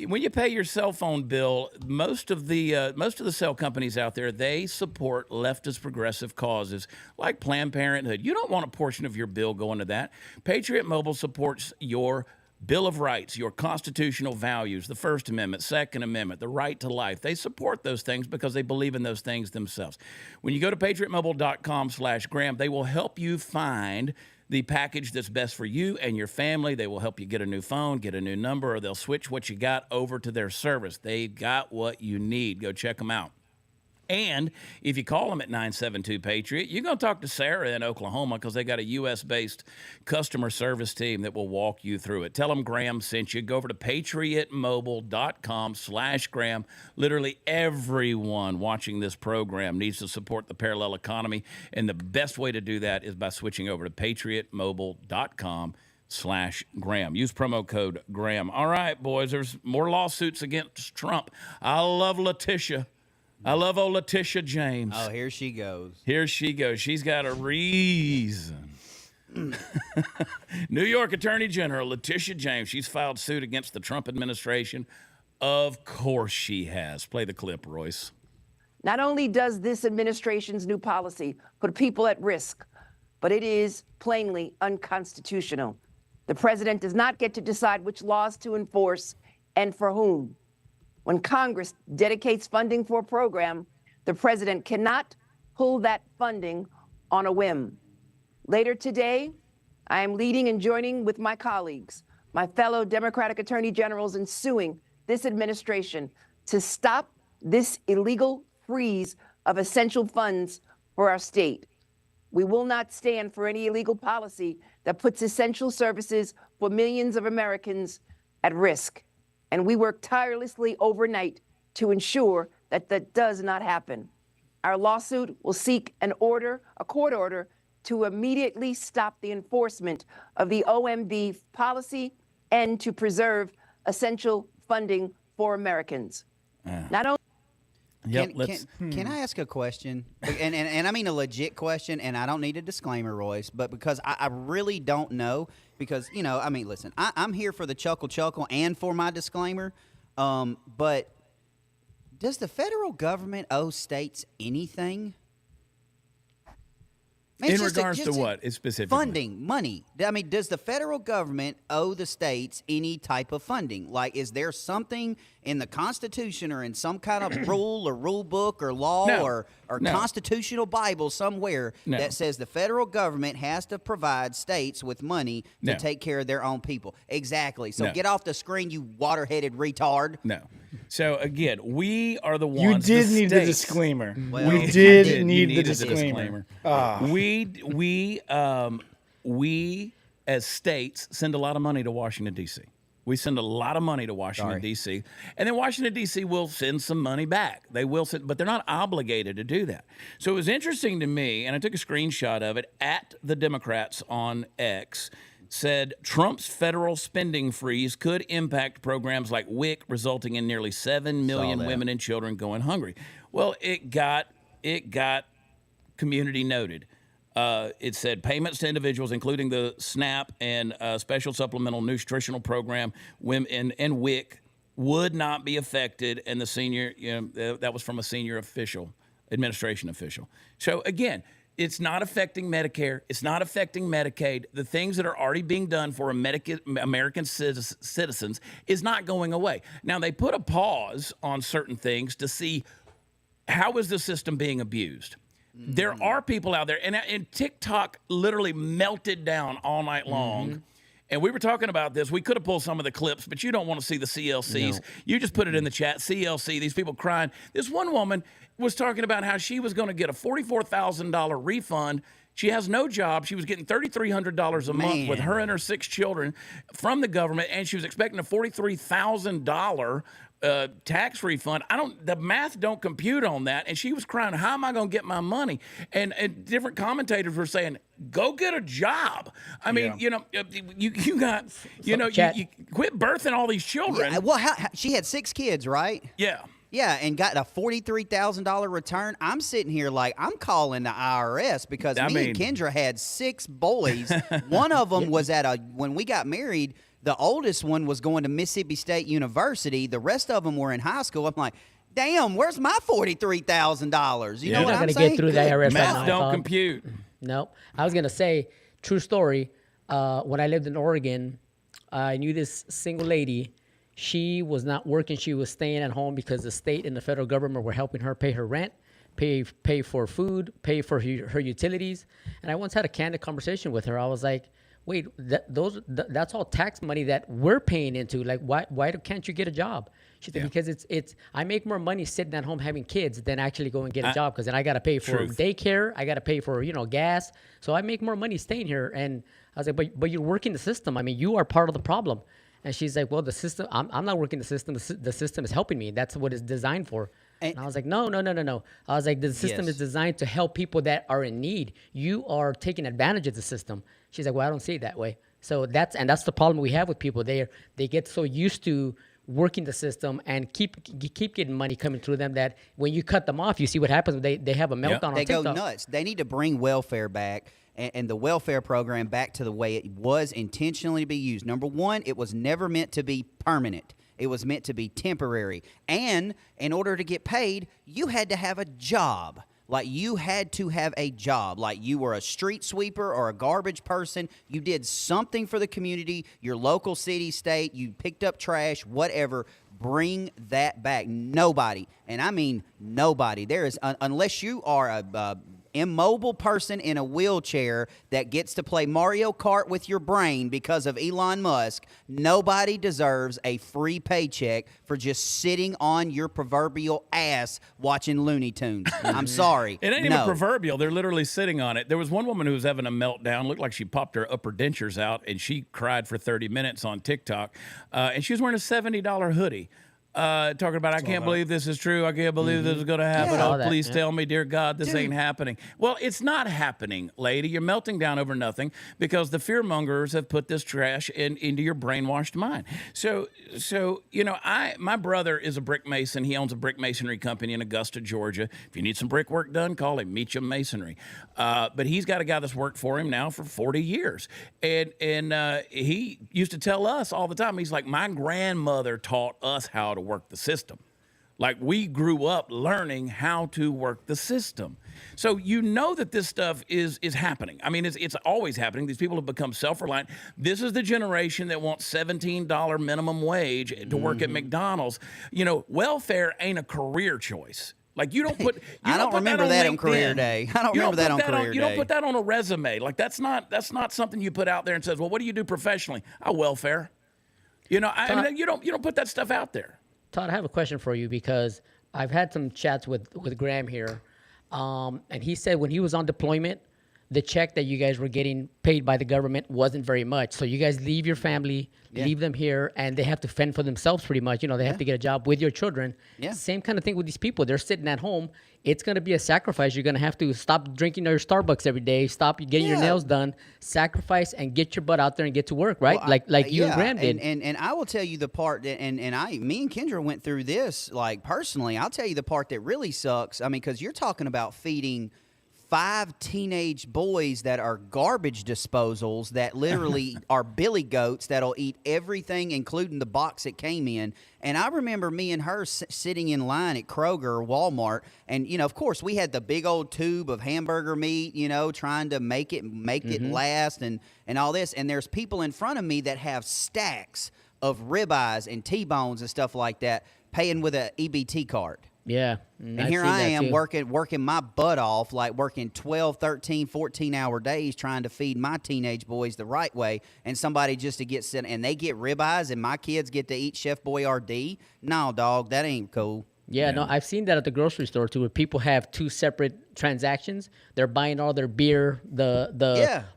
When you pay your cell phone bill, most of the cell companies out there, they support leftist progressive causes like Planned Parenthood. You don't want a portion of your bill going to that. Patriot Mobile supports your Bill of Rights, your constitutional values, the First Amendment, Second Amendment, the right to life. They support those things because they believe in those things themselves. When you go to patriotmobile.com/Graham, they will help you find the package that's best for you and your family. They will help you get a new phone, get a new number, or they'll switch what you got over to their service. They got what you need. Go check them out. And if you call them at 972-PATRIOT, you're going to talk to Sarah in Oklahoma because they got a U.S.-based customer service team that will walk you through it. Tell them Graham sent you. Go over to patriotmobile.com/Graham. Literally everyone watching this program needs to support the parallel economy, and the best way to do that is by switching over to patriotmobile.com/Graham. Use promo code Graham. All right, boys, there's more lawsuits against Trump. I love Letitia. I love old Letitia James.
Oh, here she goes.
Here she goes. She's got a reason. New York Attorney General Letitia James, she's filed suit against the Trump administration. Of course she has. Play the clip, Royce.
Not only does this administration's new policy put people at risk, but it is plainly unconstitutional. The president does not get to decide which laws to enforce and for whom. When Congress dedicates funding for a program, the president cannot pull that funding on a whim. Later today, I am leading and joining with my colleagues, my fellow Democratic attorney generals, in suing this administration to stop this illegal freeze of essential funds for our state. We will not stand for any illegal policy that puts essential services for millions of Americans at risk. And we work tirelessly overnight to ensure that that does not happen. Our lawsuit will seek a court order to immediately stop the enforcement of the OMB policy and to preserve essential funding for Americans. Not only
Can I ask a question? And I mean a legit question, and I don't need a disclaimer, Royce, but because I really don't know, because, you know, I mean, listen, I'm here for the chuckle and for my disclaimer, but does the federal government owe states anything?
In regards to what specifically?
Funding, money. I mean, does the federal government owe the states any type of funding? Like, is there something in the Constitution or in some kind of rule or rule book or law or constitutional Bible somewhere that says the federal government has to provide states with money to take care of their own people? Exactly. So get off the screen, you water-headed retard.
No. So, again, we are the ones.
You did need the disclaimer. Well, we did need the disclaimer.
We as states send a lot of money to Washington, D.C. We send a lot of money to Washington, D.C. And then Washington, D.C. will send some money back. They will send, but they're not obligated to do that. So it was interesting to me, and I took a screenshot of it, at the Democrats on X, said Trump's federal spending freeze could impact programs like WIC, resulting in nearly 7 million women and children going hungry. Well, it got community noted. It said payments to individuals, including the SNAP and Special Supplemental Nutritional Program, women and WIC, would not be affected. And the senior, that was from a senior administration official. So again, it's not affecting Medicare. It's not affecting Medicaid. The things that are already being done for American citizens is not going away. Now, they put a pause on certain things to see how is the system being abused. There are people out there, and TikTok literally melted down all night long. And we were talking about this. We could have pulled some of the clips, but you don't want to see the CLCs. No. You just put it in the chat, CLC, these people crying. This one woman was talking about how she was going to get a $44,000 refund. She has no job. She was getting $3,300 a month with her and her 6 children from the government, and she was expecting a $43,000 tax refund. The math don't compute on that. And she was crying, how am I going to get my money? And different commentators were saying, go get a job. I mean, you got, you quit birthing all these children.
Yeah, well, she had 6 kids, right?
Yeah.
Yeah, and got a $43,000 return. I'm sitting here like I'm calling the IRS because me and Kendra had 6 boys. One of them was when we got married, the oldest one was going to Mississippi State University. The rest of them were in high school. I'm like, damn, where's my $43,000? You know what I'm saying?
You're not going to get through the IRS
Math
right now.
don't compute.
No. I was going to say, true story, when I lived in Oregon, I knew this single lady. She was not working. She was staying at home because the state and the federal government were helping her pay her rent, pay for food, pay for her utilities. And I once had a candid conversation with her. I was like, wait, that's all tax money that we're paying into. Like, why can't you get a job? She said, because it's I make more money sitting at home having kids than actually go and get a job, because then I got to pay for daycare. I got to pay for, gas. So I make more money staying here. And I was like, but you're working the system. I mean, you are part of the problem. And she's like, well, the system, I'm not working the system. The system is helping me. That's what it's designed for. And I was like, no. I was like, the system is designed to help people that are in need. You are taking advantage of the system. She's like, well, I don't see it that way. So that's the problem we have with people. They get so used to working the system and keep getting money coming through them that when you cut them off, you see what happens. They have a meltdown on TikTok.
They go nuts. They need to bring welfare back. And the welfare program back to the way it was intentionally to be used. Number one, it was never meant to be permanent. It was meant to be temporary. And in order to get paid, you had to have a job. Like, you had to have a job. Like, you were a street sweeper or a garbage person. You did something for the community, your local city, state. You picked up trash, whatever. Bring that back. Nobody, and I mean nobody. There is, unless you are a immobile person in a wheelchair that gets to play Mario Kart with your brain because of Elon Musk, nobody deserves a free paycheck for just sitting on your proverbial ass watching Looney Tunes. I'm sorry.
It ain't even proverbial. They're literally sitting on it. There was one woman who was having a meltdown. Looked like she popped her upper dentures out, and she cried for 30 minutes on TikTok. And she was wearing a $70 hoodie. talking about, I can't believe this is true. I can't believe this is going to happen.
Yeah.
Oh,
All that,
please
yeah.
tell me, dear God, this ain't happening. Well, it's not happening, lady. You're melting down over nothing because the fearmongers have put this trash into your brainwashed mind. So my brother is a brick mason. He owns a brick masonry company in Augusta, Georgia. If you need some brickwork done, call him, Meacham Masonry. But he's got a guy that's worked for him now for 40 years. And he used to tell us all the time, he's like, my grandmother taught us how to work the system. Like, we grew up learning how to work the system. So you know that this stuff is happening. I mean, it's always happening. These people have become self-reliant. This is the generation that wants $17 minimum wage to work at McDonald's. Welfare ain't a career choice. Like, you don't put.
I don't remember that on career day. I don't remember that on career day.
You don't put that on a resume. Like, that's not something you put out there and says, well, what do you do professionally? Welfare. You don't put that stuff out there.
Todd, I have a question for you because I've had some chats with Graham here, and he said when he was on deployment, the check that you guys were getting paid by the government wasn't very much. So you guys leave your family, leave them here, and they have to fend for themselves pretty much. They have to get a job with your children.
Yeah.
Same kind of thing with these people. They're sitting at home. It's going to be a sacrifice. You're going to have to stop drinking your Starbucks every day, stop getting your nails done, sacrifice, and get your butt out there and get to work, right?
Well,
like you and Graham did.
And I will tell you the part that, me and Kendra went through this, like, personally. I'll tell you the part that really sucks. I mean, because you're talking about feeding 5 teenage boys that are garbage disposals that literally are billy goats that'll eat everything, including the box it came in. And I remember me and her sitting in line at Kroger or Walmart, and of course, we had the big old tube of hamburger meat, trying to make it last and all this. And there's people in front of me that have stacks of ribeyes and T-bones and stuff like that, paying with an EBT card.
Yeah.
And here I am working my butt off, like working 12, 13, 14-hour days trying to feed my teenage boys the right way, and somebody just to get sent, and they get ribeyes, and my kids get to eat Chef Boyardee. No, dog, that ain't cool.
Yeah, no, I've seen that at the grocery store too, where people have 2 separate transactions. They're buying all their beer,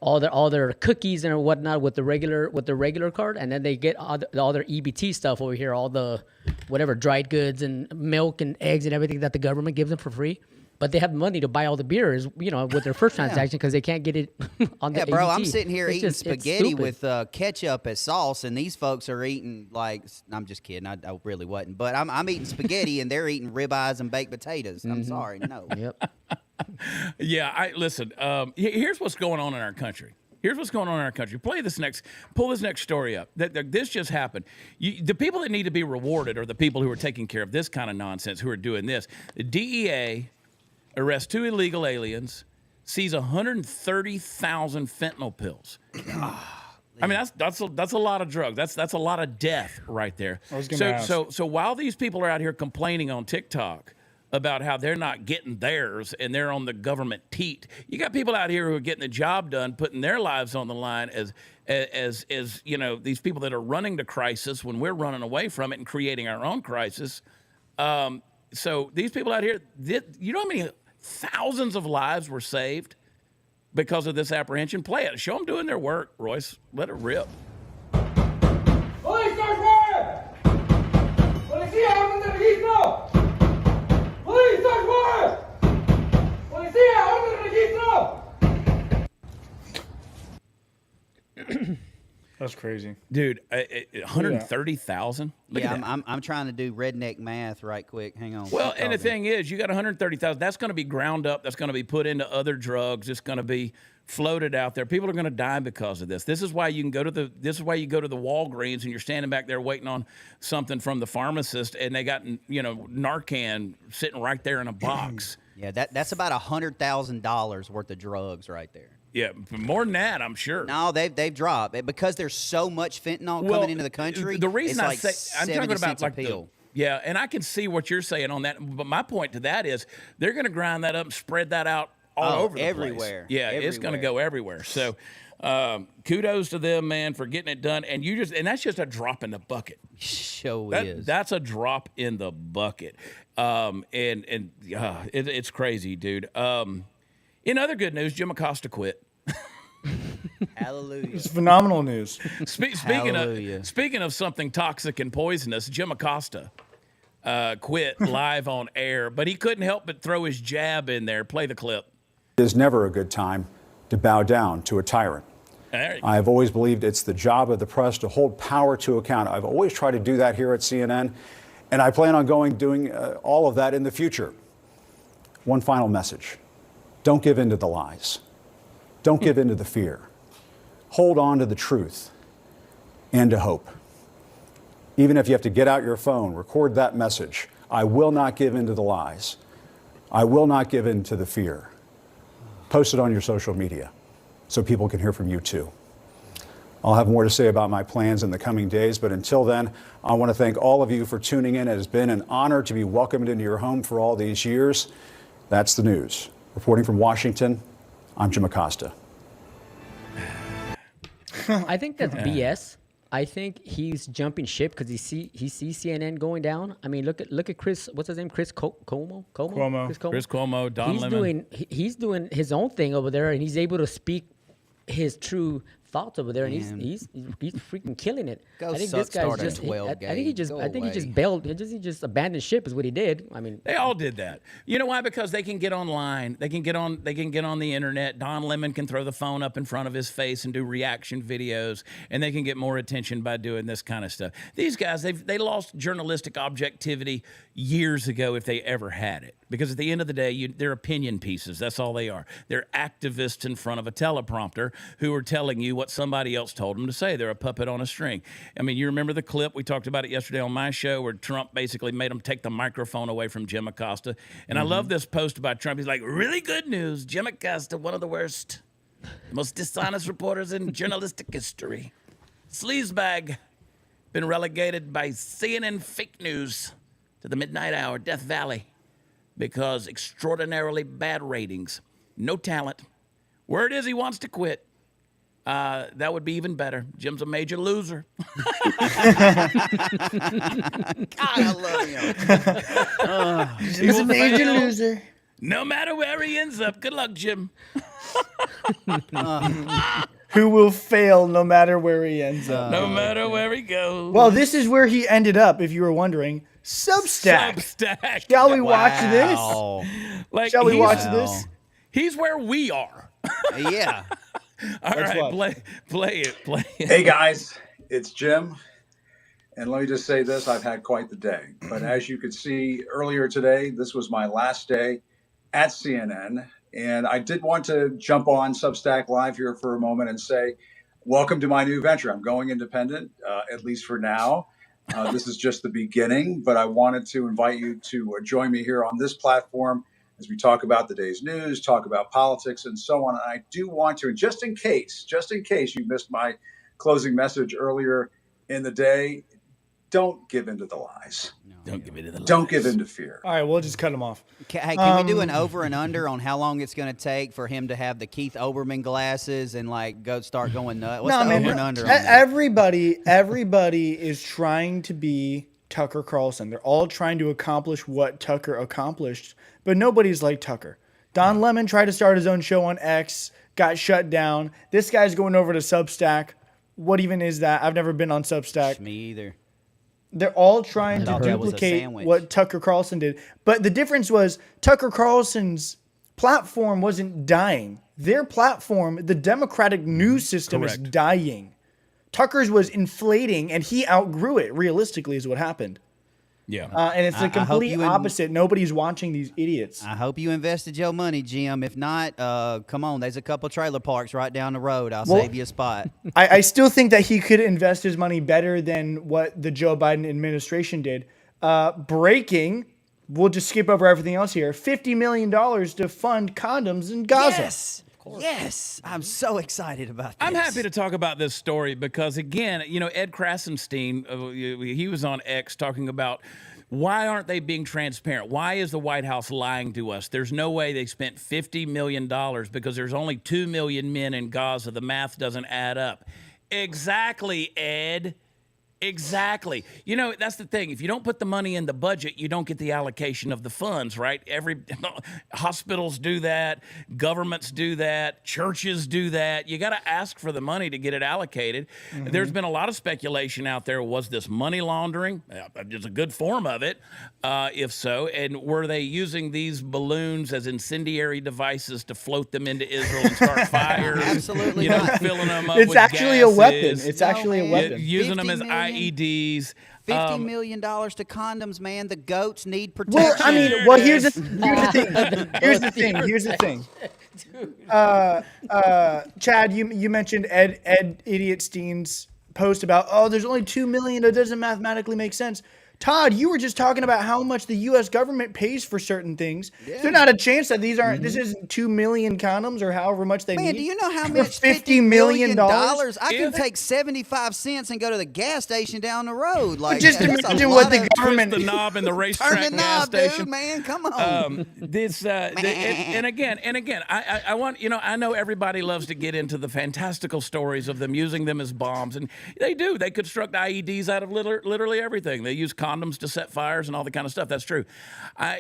all their cookies and whatnot with the regular card, and then they get all their EBT stuff over here, all the whatever dried goods and milk and eggs and everything that the government gives them for free. But they have money to buy all the beers, with their first transaction because they can't get it on the
Yeah, bro,
EBT.
I'm sitting here
It's
eating
just- it's
spaghetti
stupid.
with ketchup as sauce, and these folks are eating, like, I'm just kidding. I really wasn't. But I'm eating spaghetti, and they're eating ribeyes and baked potatoes. I'm sorry. No.
Yep.
Yeah, listen. Here's what's going on in our country. Pull this next story up. This just happened. The people that need to be rewarded are the people who are taking care of this kind of nonsense, who are doing this. The DEA arrests 2 illegal aliens, sees 130,000 fentanyl pills. I mean, that's a lot of drugs. That's a lot of death right there.
I was gonna ask.
So while these people are out here complaining on TikTok about how they're not getting theirs and they're on the government teat, you got people out here who are getting the job done, putting their lives on the line as these people that are running to crisis when we're running away from it and creating our own crisis. So these people out here, you know how many thousands of lives were saved because of this apprehension? Play it. Show them doing their work, Royce. Let it rip.
Police search warrant! Policía, orden de registro! Police search warrant! Policía, orden de registro!
That's crazy.
Dude, 130,000? Look
Yeah,
at that.
I'm trying to do redneck math right quick. Hang on.
Well,
Keep
and the
talking.
thing is, you got 130,000. That's going to be ground up. That's going to be put into other drugs. It's going to be floated out there. People are going to die because of this. This is why you go to the Walgreens and you're standing back there waiting on something from the pharmacist, and they got Narcan sitting right there in a box.
Yeah, that's about $100,000 worth of drugs right there.
Yeah, more than that, I'm sure.
No, they've dropped because there's so much fentanyl coming into the country.
The reason
it's like
I'm talking
70
about
cents a
like
pill.
yeah, and I can see what you're saying on that. But my point to that is they're going to grind that up and spread that out all over the
everywhere.
place. Yeah, it's going to go everywhere. So kudos to them, man, for getting it done. And that's just a drop in the bucket.
Is.
That's a drop in the bucket. It's crazy, dude. In other good news, Jim Acosta quit.
Hallelujah.
It's phenomenal news.
Speaking
Hallelujah.
of something toxic and poisonous, Jim Acosta quit live on air, but he couldn't help but throw his jab in there. Play the clip.
It is never a good time to bow down to a tyrant. I have always believed it's the job of the press to hold power to account. I've always tried to do that here at CNN, and I plan on doing all of that in the future. One final message. Don't give in to the lies. Don't give in to the fear. Hold on to the truth and to hope. Even if you have to get out your phone, record that message. I will not give in to the lies. I will not give in to the fear. Post it on your social media so people can hear from you too. I'll have more to say about my plans in the coming days, but until then, I want to thank all of you for tuning in. It has been an honor to be welcomed into your home for all these years. That's the news. Reporting from Washington, I'm Jim Acosta.
I think that's BS. I think he's jumping ship because he sees CNN going down. I mean, look at Chris. What's his name? Chris Cuomo.
Chris Cuomo. Don Lemon.
He's doing his own thing over there, and he's able to speak his true thoughts over there, and he's freaking killing it.
Go
I think this guy's just. I think he just bailed. He just abandoned ship is what he did. I mean,
they all did that. You know why? Because they can get online. They can get on the internet. Don Lemon can throw the phone up in front of his face and do reaction videos, and they can get more attention by doing this kind of stuff. These guys, they lost journalistic objectivity years ago if they ever had it. Because at the end of the day, they're opinion pieces. That's all they are. They're activists in front of a teleprompter who are telling you what somebody else told them to say. They're a puppet on a string. I mean, you remember the clip? We talked about it yesterday on my show where Trump basically made them take the microphone away from Jim Acosta. And I love this post about Trump. He's like, really good news. Jim Acosta, one of the worst, most dishonest reporters in journalistic history. Sleazebag, been relegated by CNN fake news to the midnight hour, Death Valley. Because extraordinarily bad ratings, no talent. Word is he wants to quit. That would be even better. Jim's a major loser.
God, I love him.
He's a major loser.
No matter where he ends up. Good luck, Jim.
Who will fail no matter where he ends up.
No matter where he goes.
Well, this is where he ended up, if you were wondering. Substack. Shall we watch this?
Like,
Shall we watch this?
He's where we are.
Yeah.
All right, play it.
Hey guys, it's Jim. And let me just say this, I've had quite the day. But as you could see earlier today, this was my last day at CNN. And I did want to jump on Substack Live here for a moment and say, welcome to my new venture. I'm going independent, at least for now. This is just the beginning, but I wanted to invite you to join me here on this platform as we talk about the day's news, talk about politics and so on. And I do want to, and just in case you missed my closing message earlier in the day, don't give in to the lies.
Don't give in to the lies.
Don't give in to fear.
All right, we'll just cut him off.
Hey, can we do an over and under on how long it's going to take for him to have the Keith Olbermann glasses and like start going nuts? What's the over and under on that?
Everybody is trying to be Tucker Carlson. They're all trying to accomplish what Tucker accomplished, but nobody's like Tucker. Don Lemon tried to start his own show on X, got shut down. This guy's going over to Substack. What even is that? I've never been on Substack.
Me either.
They're all trying to duplicate what Tucker Carlson did. But the difference was Tucker Carlson's platform wasn't dying. Their platform, the Democratic news system, is dying. Tucker's was inflating, and he outgrew it, realistically, is what happened.
Yeah.
And it's the complete opposite. Nobody's watching these idiots.
I hope you invested your money, Jim. If not, come on. There's a couple trailer parks right down the road. I'll save you a spot.
I still think that he could invest his money better than what the Joe Biden administration did. Breaking, we'll just skip over everything else here, $50 million to fund condoms in Gaza.
Yes, I'm so excited about this.
I'm happy to talk about this story because, again, Ed Krasenstein, he was on X talking about why aren't they being transparent? Why is the White House lying to us? There's no way they spent $50 million because there's only 2 million men in Gaza. The math doesn't add up. Exactly, Ed. Exactly. You know, that's the thing. If you don't put the money in the budget, you don't get the allocation of the funds, right? Hospitals do that, governments do that, churches do that. You got to ask for the money to get it allocated. There's been a lot of speculation out there. Was this money laundering? It's a good form of it, if so. And were they using these balloons as incendiary devices to float them into Israel and start fires?
Absolutely
not. Filling them up
It's
with
actually a weapon.
gases.
It's actually a weapon.
Using them
50
as
million?
IEDs.
$50 million to condoms, man. The goats need protection.
Well, I mean, here's the thing. Here's the thing. Chad, you mentioned Ed Idiot Steen's post about, there's only 2 million. It doesn't mathematically make sense. Todd, you were just talking about how much the U.S. government pays for certain things. Yeah. There's not a chance that this isn't 2 million condoms or however much they need.
Man, do you know how much
$50 million?
I can take 75 cents and go to the gas station down the road. Like,
just imagine what the government.
Twist the knob in the racetrack
turn the
gas
knob,
station.
dude, man. Come on.
And again, I want, I know everybody loves to get into the fantastical stories of them using them as bombs, and they do. They construct IEDs out of literally everything. They use condoms to set fires and all the kind of stuff. That's true.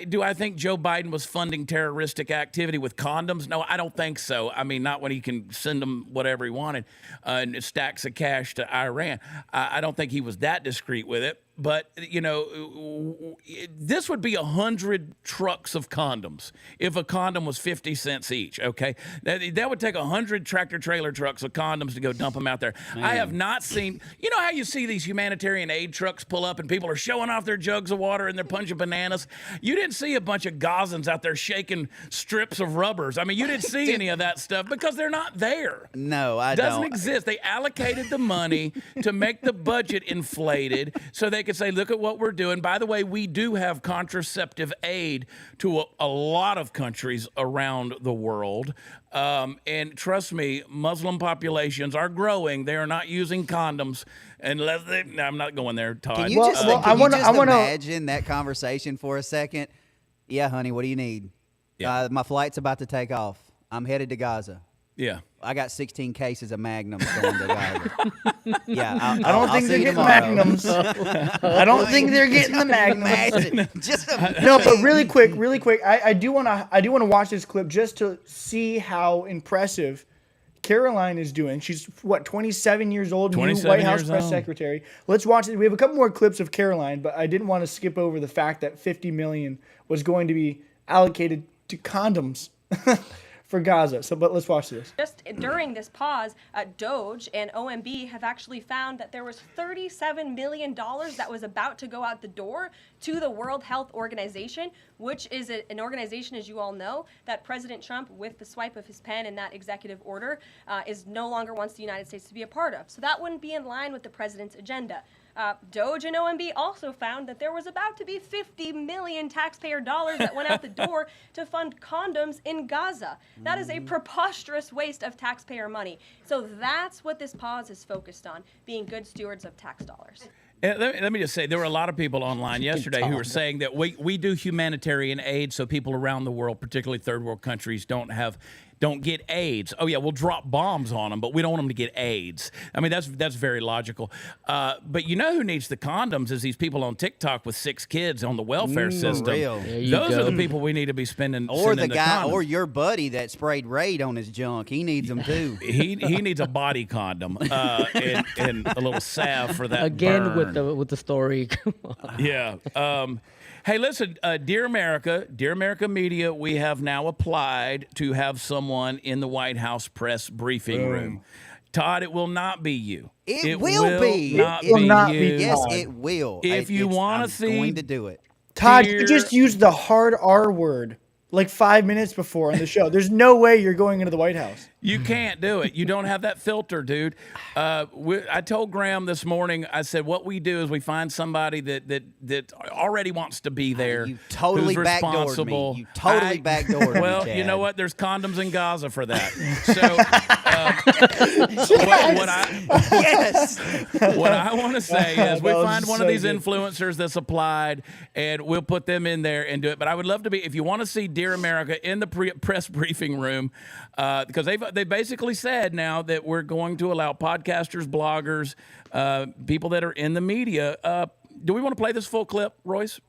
Do I think Joe Biden was funding terroristic activity with condoms? No, I don't think so. I mean, not when he can send them whatever he wanted and stacks of cash to Iran. I don't think he was that discreet with it. But, this would be 100 trucks of condoms if a condom was 50 cents each, okay? That would take 100 tractor-trailer trucks of condoms to go dump them out there. Man. I have not seen – you know how you see these humanitarian aid trucks pull up and people are showing off their jugs of water and they're punching bananas? You didn't see a bunch of Gazans out there shaking strips of rubbers. I mean, you didn't see any of that stuff because they're not there.
No, I
don't. It doesn't exist. They allocated the money to make the budget inflated so they could say, look at what we're doing. By the way, we do have contraceptive aid to a lot of countries around the world. And trust me, Muslim populations are growing. They are not using condoms unless they, no, I'm not going there, Todd.
Can you just, imagine that conversation for a second? Yeah, honey, what do you need? Yeah. My flight's about to take off. I'm headed to Gaza.
Yeah.
I got 16 cases of Magnums going to Gaza.
I don't think they're getting Magnums. I don't think they're getting the Magnums. No, but really quick. I do want to watch this clip just to see how impressive Caroline is doing. She's 27 years old, new White House press secretary. Let's watch it. We have a couple more clips of Caroline, but I didn't want to skip over the fact that 50 million was going to be allocated to condoms. For Gaza. But let's watch this.
Just during this pause, Doge and OMB have actually found that there was $37 million that was about to go out the door to the World Health Organization, which is an organization, as you all know, that President Trump, with the swipe of his pen in that executive order, is no longer wants the United States to be a part of. So that wouldn't be in line with the president's agenda. Doge and OMB also found that there was about to be 50 million taxpayer dollars that went out the door to fund condoms in Gaza. That is a preposterous waste of taxpayer money. So that's what this pause is focused on, being good stewards of tax dollars.
Let me just say, there were a lot of people online yesterday who were saying that we do humanitarian aid so people around the world, particularly third world countries, don't get AIDS. Oh, yeah, we'll drop bombs on them, but we don't want them to get AIDS. I mean, that's very logical. But you know who needs the condoms is these people on TikTok with 6 kids on the welfare system.
Real.
Those are the people we need to be spending.
Or the guy,
condoms.
or your buddy that sprayed Raid on his junk. He needs them too.
He needs a body condom and a little salve for that
Again
burn.
with the story. Come on.
Yeah. Hey, listen, Dear America Media, we have now applied to have someone in the White House press briefing room. Todd, it will not be you.
It will be.
It will not be.
Yes, it will.
If you want to see,
I'm going to do it.
Todd, you just used the hard R word like 5 minutes before on the show. There's no way you're going into the White House.
You can't do it. You don't have that filter, dude. I told Graham this morning, I said, what we do is we find somebody that already wants to be there.
You totally
who's responsible.
backdoored me. You totally backdoored me,
Well,
Chad.
you know what? There's condoms in Gaza for that. So what I want to say is we find one of these influencers that's applied, and we'll put them in there and do it. But I would love to be, if you want to see Dear America in the press briefing room, because they basically said now that we're going to allow podcasters, bloggers, people that are in the media. Do we want to play this full clip, Royce?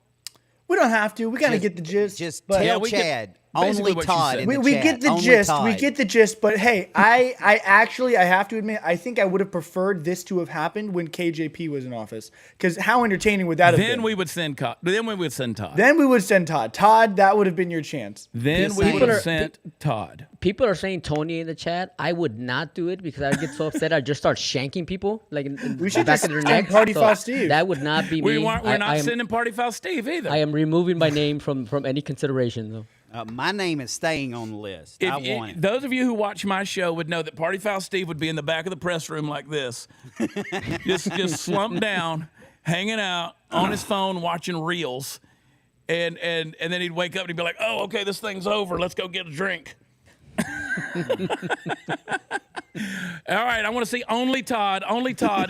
We don't have to. We got to get the gist.
Just
but-
tell
Yeah, we
Chad.
basically
Only
what she
Todd
said.
in the
we
chat.
get the
Only
gist.
Todd.
We get the gist. But hey, I actually, I have to admit, I think I would have preferred this to have happened when KJP was in office. Because how entertaining would that have been?
Then we would send Todd.
Then we would send Todd. Todd, that would have been your chance.
Then we would have sent Todd.
People are saying Tony in the chat. I would not do it because I'd get so upset. I'd just start shanking people like in
We
the
should
back
just
of their
send
neck.
Party Foul Steve.
That would not be me.
We're not
I am,
sending Party Foul Steve either.
I am removing my name from any consideration though.
My name is staying on the list. I want it.
Those of you who watch my show would know that Party Foul Steve would be in the back of the press room like this, just slumped down, hanging out on his phone, watching reels, and then he'd wake up and he'd be like, "Oh, okay, this thing's over. Let's go get a drink." All right, I want to see only Todd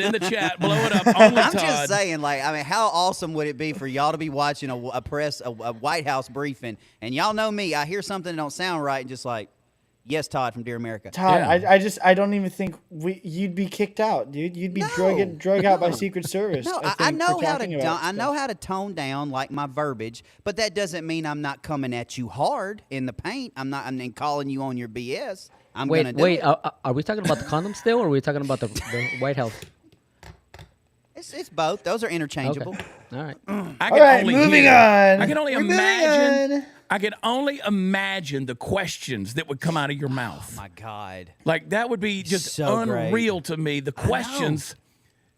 in the chat. Blow it up, only
I'm
Todd.
just saying, like, I mean, how awesome would it be for y'all to be watching a White House briefing, and y'all know me, I hear something that don't sound right, and just like, yes, Todd from Dear America.
Todd, I don't even think you'd be kicked out, dude. You'd be drug out by Secret Service.
No, I know how to. I know how to tone down like my verbiage, but that doesn't mean I'm not coming at you hard in the paint. I'm not calling you on your BS. I'm gonna do it.
Are we talking about the condom still, or are we talking about the White House?
It's both. Those are interchangeable.
Okay. All right.
I
All right, moving on.
I can only
We're moving
imagine.
on.
I can only imagine the questions that would come out of your mouth.
My God.
Like that would be just
So great.
unreal to me. The questions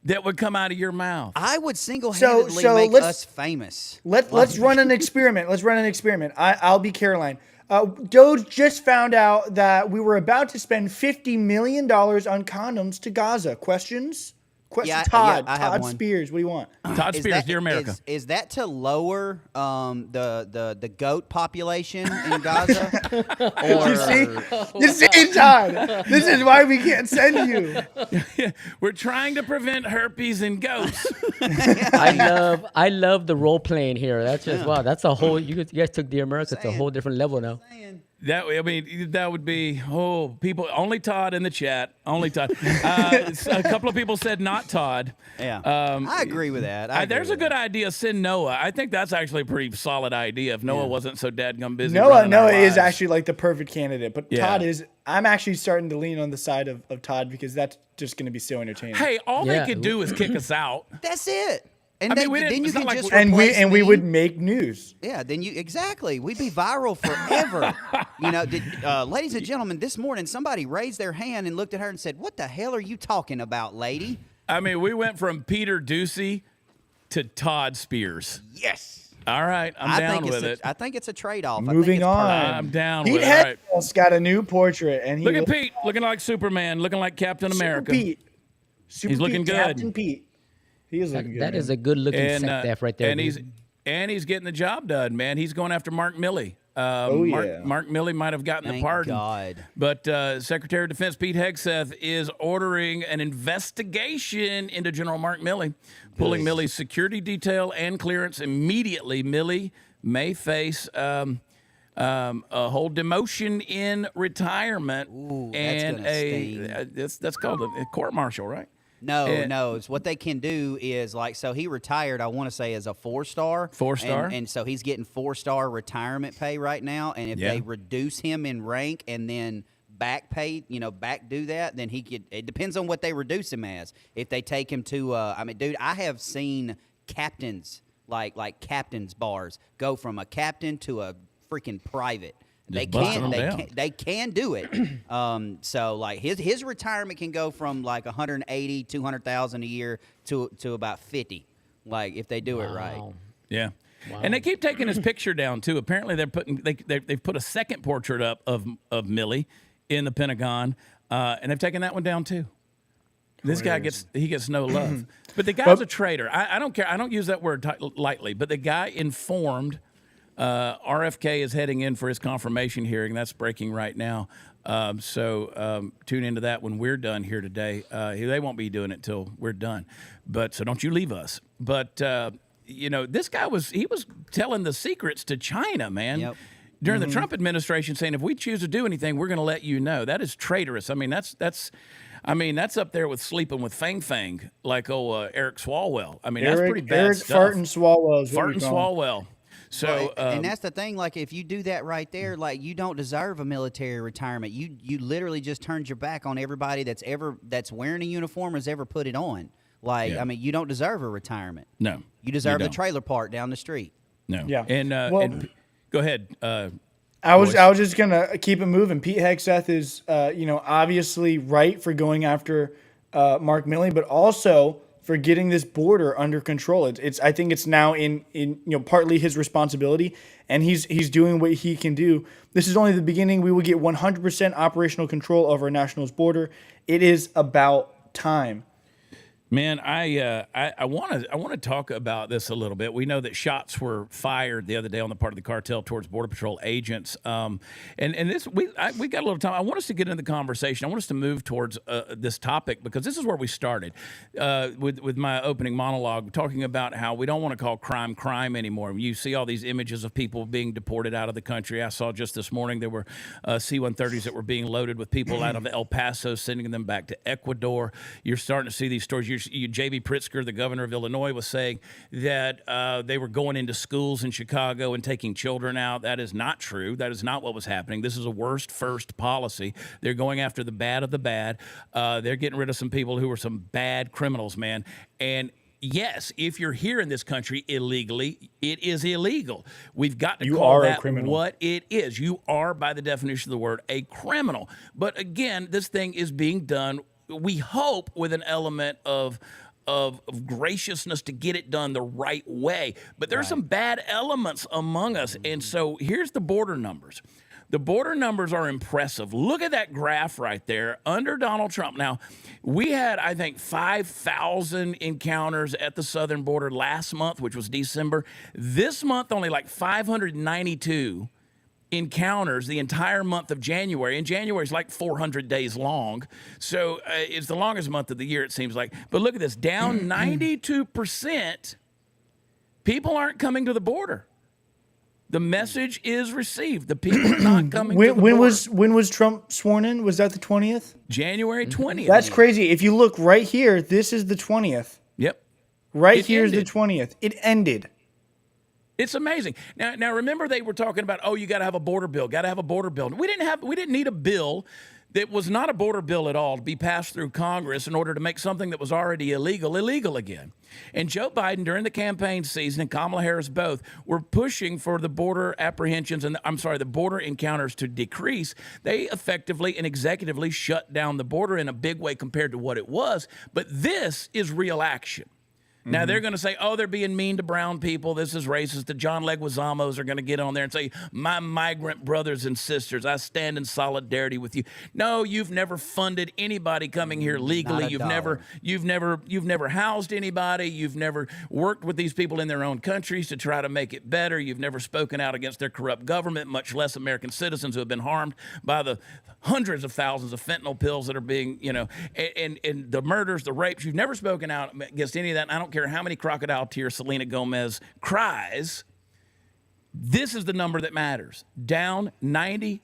that would come out of your mouth.
I would single-handedly
So
make
let's-
us famous.
Let's run an experiment. I'll be Caroline. Doge just found out that we were about to spend $50 million on condoms to Gaza. Questions?
Yeah,
Todd.
I have
Todd
one.
Spears. What do you want?
Todd
Is
Spears,
that-
Dear America.
Is that to lower the goat population in Gaza?
You see, Todd. This is why we can't send you.
We're trying to prevent herpes in goats.
I love the role playing here. That's just wow. That's a whole. You guys took Dear America to a whole different level now.
That would be people only Todd in the chat, only Todd. A couple of people said not Todd.
Yeah, I agree with that.
There's a good idea. Send Noah. I think that's actually a pretty solid idea. If Noah wasn't so dadgum busy.
Noah
running our
is
lives.
actually like the perfect candidate, but
Yeah.
Todd is. I'm actually starting to lean on the side of Todd because that's just going to be so entertaining.
Hey, all
Yeah.
they could do is kick us out.
That's it. And
I mean, we didn't-
then you
it's not
can
like
just
we-
and we
replace
would
me.
make news.
Yeah, then exactly. We'd be viral forever. Ladies and gentlemen, this morning somebody raised their hand and looked at her and said, "What the hell are you talking about, lady?"
I mean, we went from Peter Ducey to Todd Spears.
Yes.
All right, I'm down with it.
I think it's a trade-off.
Moving on.
I'm down
Pete
with it. All right.
Hegseth got a new portrait, and he
Look at Pete, looking like Superman, looking like Captain America.
Super
He's looking
Pete,
good.
Captain Pete. He is looking good.
That is a good looking
And,
death right there.
and
dude.
he's getting the job done, man. He's going after Mark Milley.
yeah.
Mark Milley might have gotten the
Thank
pardon.
God.
But Secretary of Defense Pete Hegseth is ordering an investigation into General Mark Milley, pulling Milley's security detail and clearance immediately. Milley may face a whole demotion in retirement and
gonna sting.
that's called a court martial, right?
No,
And-
no. It's what they can do is like, so he retired, I want to say, as a 4-star.
4-star?
And so he's getting 4-star retirement pay right now. And if
Yeah.
they reduce him in rank and then back pay, back do that, then he could, it depends on what they reduce him as. If they take him to, dude, I have seen captains, like captains bars, go from a captain to a freaking private. They
busting them down.
they can do it. So like his retirement can go from like 180, 200,000 a year to about 50. Like if they do it right.
Wow.
Yeah. And they keep taking his picture down too. Apparently they've put a second portrait up of Milley in the Pentagon, and they've taken that one down too. This guy gets no love. But the guy's a traitor. I don't care. I don't use that word lightly. But the guy informed RFK is heading in for his confirmation hearing. That's breaking right now. So tune into that when we're done here today. They won't be doing it till we're done. But so don't you leave us. But this guy was telling the secrets to China, man.
Yep.
during the Trump administration saying, if we choose to do anything, we're going to let you know. That is traitorous. I mean, that's up there with sleeping with Fang Fang, like Eric Swalwell. I mean, that's pretty bad
Eric
stuff.
Fart and Swalwell.
Fart and Swalwell. So,
and that's the thing. Like, if you do that right there, like, you don't deserve a military retirement. You literally just turned your back on everybody that's wearing a uniform or has ever put it on. Like, I mean, you don't deserve a retirement.
No,
you deserve the trailer park down the street.
No.
Yeah.
And go ahead.
I was just gonna keep it moving. Pete Hegseth is obviously right for going after Mark Milley, but also for getting this border under control. I think it's now in partly his responsibility, and he's doing what he can do. This is only the beginning. We will get 100% operational control over our national border. It is about time.
Man, I want to talk about this a little bit. We know that shots were fired the other day on the part of the cartel towards Border Patrol agents, and this we got a little time. I want us to get into the conversation. I want us to move towards this topic because this is where we started with my opening monologue, talking about how we don't want to call crime anymore. You see all these images of people being deported out of the country. I saw just this morning there were C-130s that were being loaded with people out of El Paso, sending them back to Ecuador. You're starting to see these stories. J.B. Pritzker, the governor of Illinois, was saying that they were going into schools in Chicago and taking children out. That is not true. That is not what was happening. This is a worst first policy. They're going after the bad of the bad. They're getting rid of some people who are some bad criminals, man. And yes, if you're here in this country illegally, it is illegal. We've got to call that what it is. You are, by the definition of the word, a criminal. But again, this thing is being done, we hope, with an element of graciousness to get it done the right way. But there are some bad elements among us. And so here's the border numbers. The border numbers are impressive. Look at that graph right there under Donald Trump. Now, we had, I think, 5,000 encounters at the southern border last month, which was December. This month, only like 592 encounters the entire month of January, and January is like 400 days long, so it's the longest month of the year, it seems like. But look at this, down 92%. People aren't coming to the border. The message is received. The people are not coming to the border.
When was Trump sworn in? Was that the 20th?
January 20th.
That's crazy. If you look right here, this is the 20th.
Yep.
Right here is the 20th. It ended.
It's amazing. Now remember, they were talking about, you got to have a border bill. Got to have a border bill. We didn't need a bill that was not a border bill at all to be passed through Congress in order to make something that was already illegal again. And Joe Biden, during the campaign season, and Kamala Harris both, were pushing for the border apprehensions and the border encounters to decrease. They effectively and executively shut down the border in a big way compared to what it was. But this is real action. Now, they're going to say, they're being mean to brown people. This is racist. The John Leguizamos are going to get on there and say, my migrant brothers and sisters, I stand in solidarity with you. No, you've never funded anybody coming here legally. You've never housed anybody. You've never worked with these people in their own countries to try to make it better. You've never spoken out against their corrupt government, much less American citizens who have been harmed by the hundreds of thousands of fentanyl pills that are being, and the murders, the rapes. You've never spoken out against any of that. And I don't care how many crocodile tears Selena Gomez cries. This is the number that matters. Down 92%.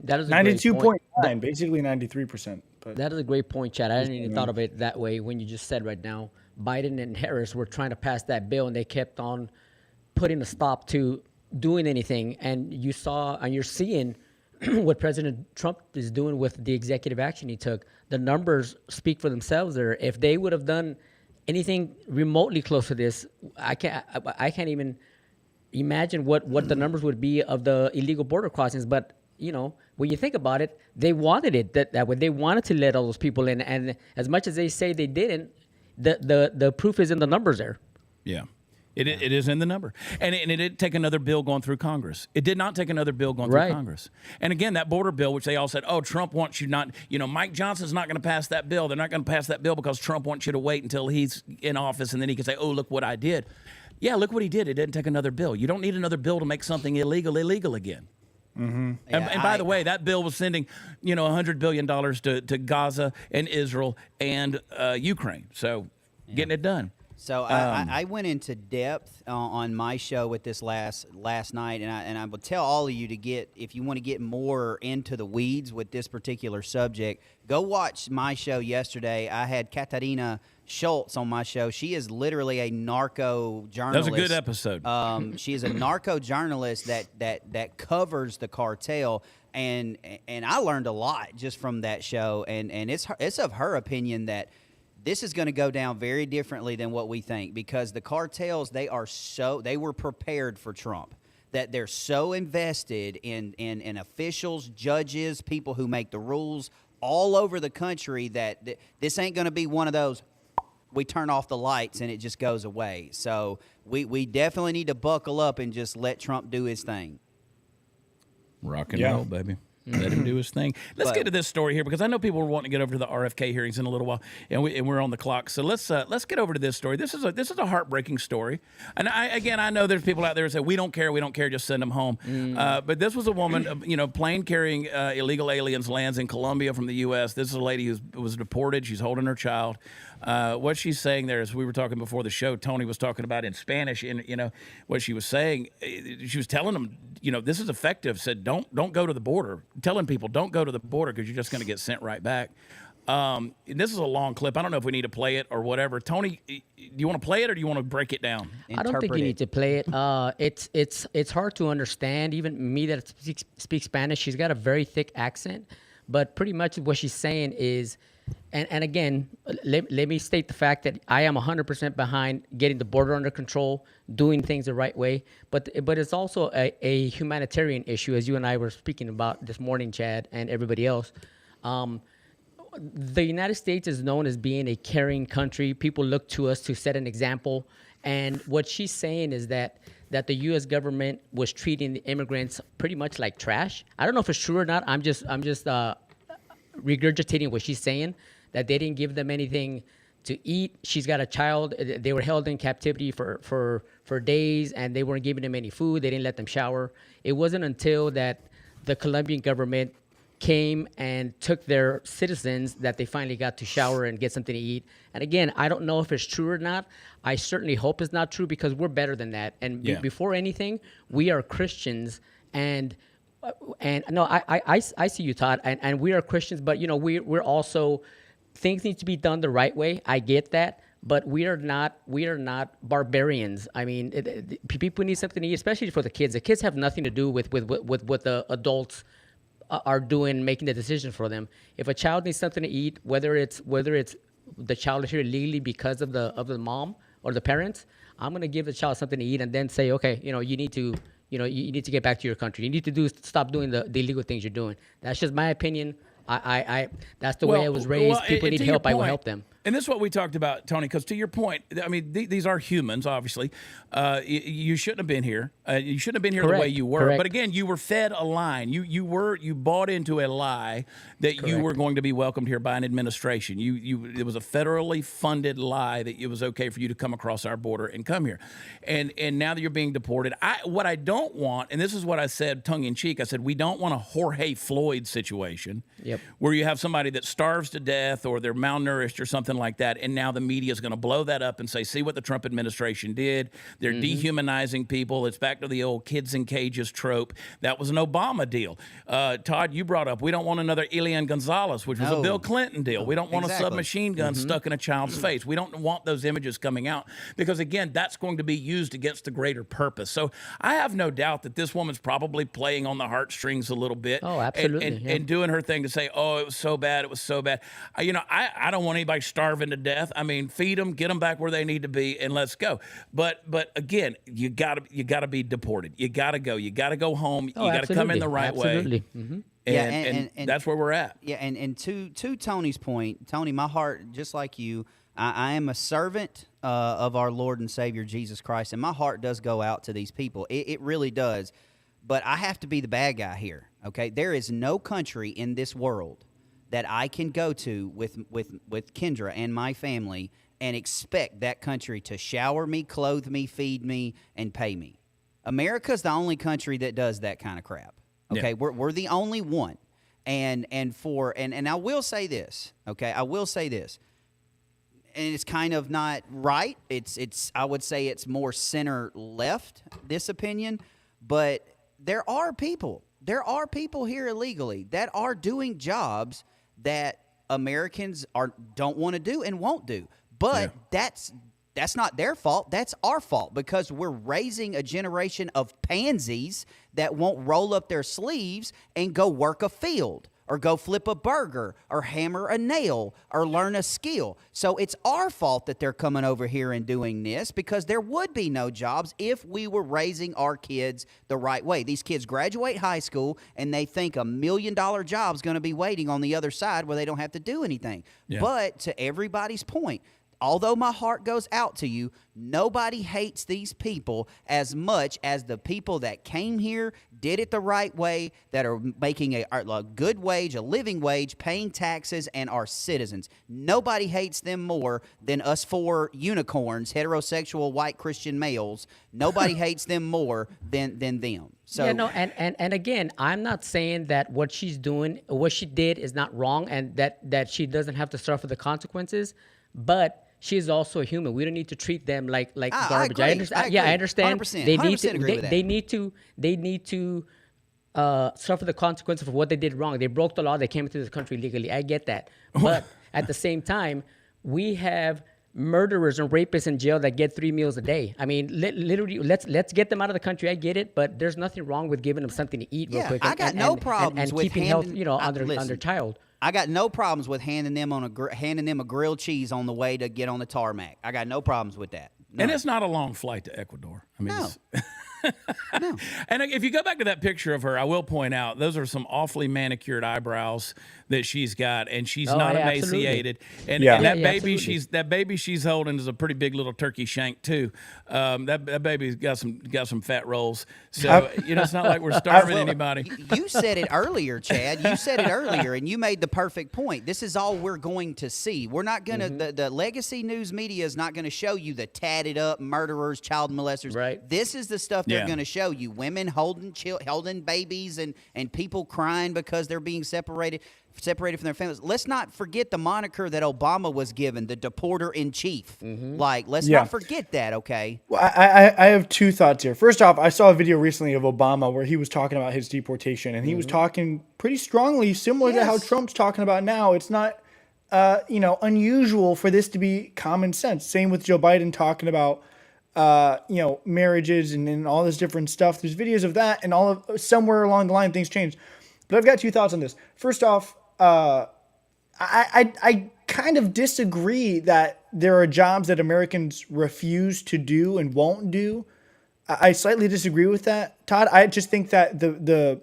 That is
92.9, basically 93%. But
that is a great point, Chad. I hadn't even thought of it that way when you just said right now. Biden and Harris were trying to pass that bill, and they kept on putting a stop to doing anything. And you saw, and you're seeing what President Trump is doing with the executive action he took. The numbers speak for themselves there. If they would have done anything remotely close to this, I can't even imagine what the numbers would be of the illegal border crossings. But when you think about it, they wanted it that way. They wanted to let all those people in, and as much as they say they didn't, the proof is in the numbers there.
Yeah. It is in the number. And it didn't take another bill going through Congress. It did not take another bill going through Congress. And again, that border bill, which they all said, Trump wants you not, Mike Johnson's not going to pass that bill. They're not going to pass that bill because Trump wants you to wait until he's in office and then he can say, look what I did. Yeah, look what he did. It didn't take another bill. You don't need another bill to make something illegal again. Mm-hmm. And by the way, that bill was sending, $100 billion to Gaza and Israel and Ukraine. So getting it done.
So I went into depth on my show with this last night, and I will tell all of you to if you want to get more into the weeds with this particular subject, go watch my show yesterday. I had Katarina Schultz on my show. She is literally a narco journalist.
That was a good episode.
She is a narco journalist that covers the cartel, and I learned a lot just from that show, and it's of her opinion that this is going to go down very differently than what we think, because the cartels, they were prepared for Trump, that they're so invested in officials, judges, people who make the rules all over the country that this ain't going to be one of those, we turn off the lights and it just goes away. So we definitely need to buckle up and just let Trump do his thing.
Rock and roll, baby. Let him do his thing. Let's get to this story here, because I know people were wanting to get over to the RFK hearings in a little while, and we're on the clock. So let's get over to this story. This is a heartbreaking story, and I know there's people out there who say we don't care, just send them home. But this was a woman, plane carrying illegal aliens lands in Colombia from the U.S. This is a lady who was deported. She's holding her child. What she's saying there is, we were talking before the show, Tony was talking about in Spanish, and what she was saying, she was telling them, this is effective. Said don't go to the border. Telling people don't go to the border because you're just going to get sent right back. This is a long clip. I don't know if we need to play it or whatever. Tony, do you want to play it or do you want to break it down?
I don't think you need to play it. It's hard to understand. Even me that speaks Spanish, she's got a very thick accent. But pretty much what she's saying is, and again, let me state the fact that I am 100% behind getting the border under control, doing things the right way. But it's also a humanitarian issue, as you and I were speaking about this morning, Chad, and everybody else. The United States is known as being a caring country. People look to us to set an example. And what she's saying is that the U.S. government was treating the immigrants pretty much like trash. I don't know if it's true or not. I'm just regurgitating what she's saying, that they didn't give them anything to eat. She's got a child. They were held in captivity for days, and they weren't giving them any food. They didn't let them shower. It wasn't until that the Colombian government came and took their citizens that they finally got to shower and get something to eat. And again, I don't know if it's true or not. I certainly hope it's not true, because we're better than that. And before anything, we are Christians, and no, I see you, Todd, and we are Christians, but we're also, things need to be done the right way. I get that, but we are not barbarians. I mean, people need something to eat, especially for the kids. The kids have nothing to do with what the adults are doing, making the decision for them. If a child needs something to eat, whether it's the child is here legally because of the mom or the parents, I'm gonna give the child something to eat, and then say, okay, you need to get back to your country. You need to stop doing the illegal things you're doing. That's just my opinion. That's the way I was raised. People need help, I will help them.
And this is what we talked about, Tony, because to your point, I mean, these are humans, obviously. You shouldn't have been here. You shouldn't have been here the way you were.
Correct.
But again, you were fed a line. You bought into a lie that you were going to be welcomed here by an administration. It was a federally funded lie that it was okay for you to come across our border and come here. And now that you're being deported, what I don't want, and this is what I said tongue in cheek, I said, we don't want a Jorge Floyd situation where you have somebody that starves to death or they're malnourished or something like that, and now the media is going to blow that up and say, see what the Trump administration did. They're dehumanizing people. It's back to the old kids in cages trope. That was an Obama deal. Todd, you brought up, we don't want another Elian Gonzalez, which was a Bill Clinton deal. We don't want a submachine gun stuck in a child's face. We don't want those images coming out, because again, that's going to be used against the greater purpose. So I have no doubt that this woman's probably playing on the heartstrings a little bit.
Oh, absolutely.
And doing her thing to say, oh, it was so bad. It was so bad. I don't want anybody starving to death. I mean, feed them, get them back where they need to be, and let's go. But again, you gotta be deported. You gotta go. You gotta go home. You gotta come in the right way. And that's where we're at.
Yeah, and to Tony's point, Tony, my heart, just like you, I am a servant of our Lord and Savior Jesus Christ, and my heart does go out to these people. It really does. But I have to be the bad guy here. Okay, there is no country in this world that I can go to with Kendra and my family and expect that country to shower me, clothe me, feed me, and pay me. America's the only country that does that kind of crap. Okay, we're the only one. And I will say this. Okay, I will say this. it's kind of not right. It's I would say it's more center left, this opinion, but there are people here illegally that are doing jobs that Americans don't want to do and won't do. But that's not their fault. That's our fault, because we're raising a generation of pansies that won't roll up their sleeves and go work a field or go flip a burger or hammer a nail or learn a skill. So it's our fault that they're coming over here and doing this, because there would be no jobs if we were raising our kids the right way. These kids graduate high school and they think $1 million job's going to be waiting on the other side where they don't have to do anything. Yeah. But to everybody's point, although my heart goes out to you, nobody hates these people as much as the people that came here, did it the right way, that are making a good wage, a living wage, paying taxes, and are citizens. Nobody hates them more than us four unicorns, heterosexual white Christian males. Nobody hates them more than them. So,
yeah, no, and again, I'm not saying that what she's doing, what she did is not wrong, and that she doesn't have to suffer the consequences, but she's also a human. We don't need to treat them like garbage. I understand. Yeah, I understand.
100%,
they
100%
need to suffer the consequences of what they did wrong. They broke the law. They came into this country legally. I get that. But at the same time, we have murderers and rapists in jail that get 3 meals a day. I mean, literally, let's get them out of the country. I get it, but there's nothing wrong with giving them something to eat real quick.
I got no problems with
keeping health, on their child.
I got no problems with handing them a grilled cheese on the way to get on the tarmac. I got no problems with that. No.
And it's not a long flight to Ecuador. I mean,
no. No.
And if you go back to that picture of her, I will point out those are some awfully manicured eyebrows that she's got, and she's not emaciated. And that baby she's holding is a pretty big little turkey shank too. That baby's got some fat rolls. So it's not like we're starving anybody.
You said it earlier, Chad. You said it earlier, and you made the perfect point. This is all we're going to see. We're not going to the legacy news media is not going to show you the tatted up murderers, child molesters.
Right.
This is the stuff they're going to show you: women holding babies and people crying because they're being separated from their families. Let's not forget the moniker that Obama was given, the deporter in chief. Let's not forget that, okay?
Well, I have two thoughts here. First off, I saw a video recently of Obama where he was talking about his deportation, and he was talking pretty strongly, similar to how Trump's talking about now. It's not, unusual for this to be common sense. Same with Joe Biden talking about, marriages and all this different stuff. There's videos of that, and somewhere along the line things changed. But I've got two thoughts on this. First off, I kind of disagree that there are jobs that Americans refuse to do and won't do. I slightly disagree with that, Todd. I just think that the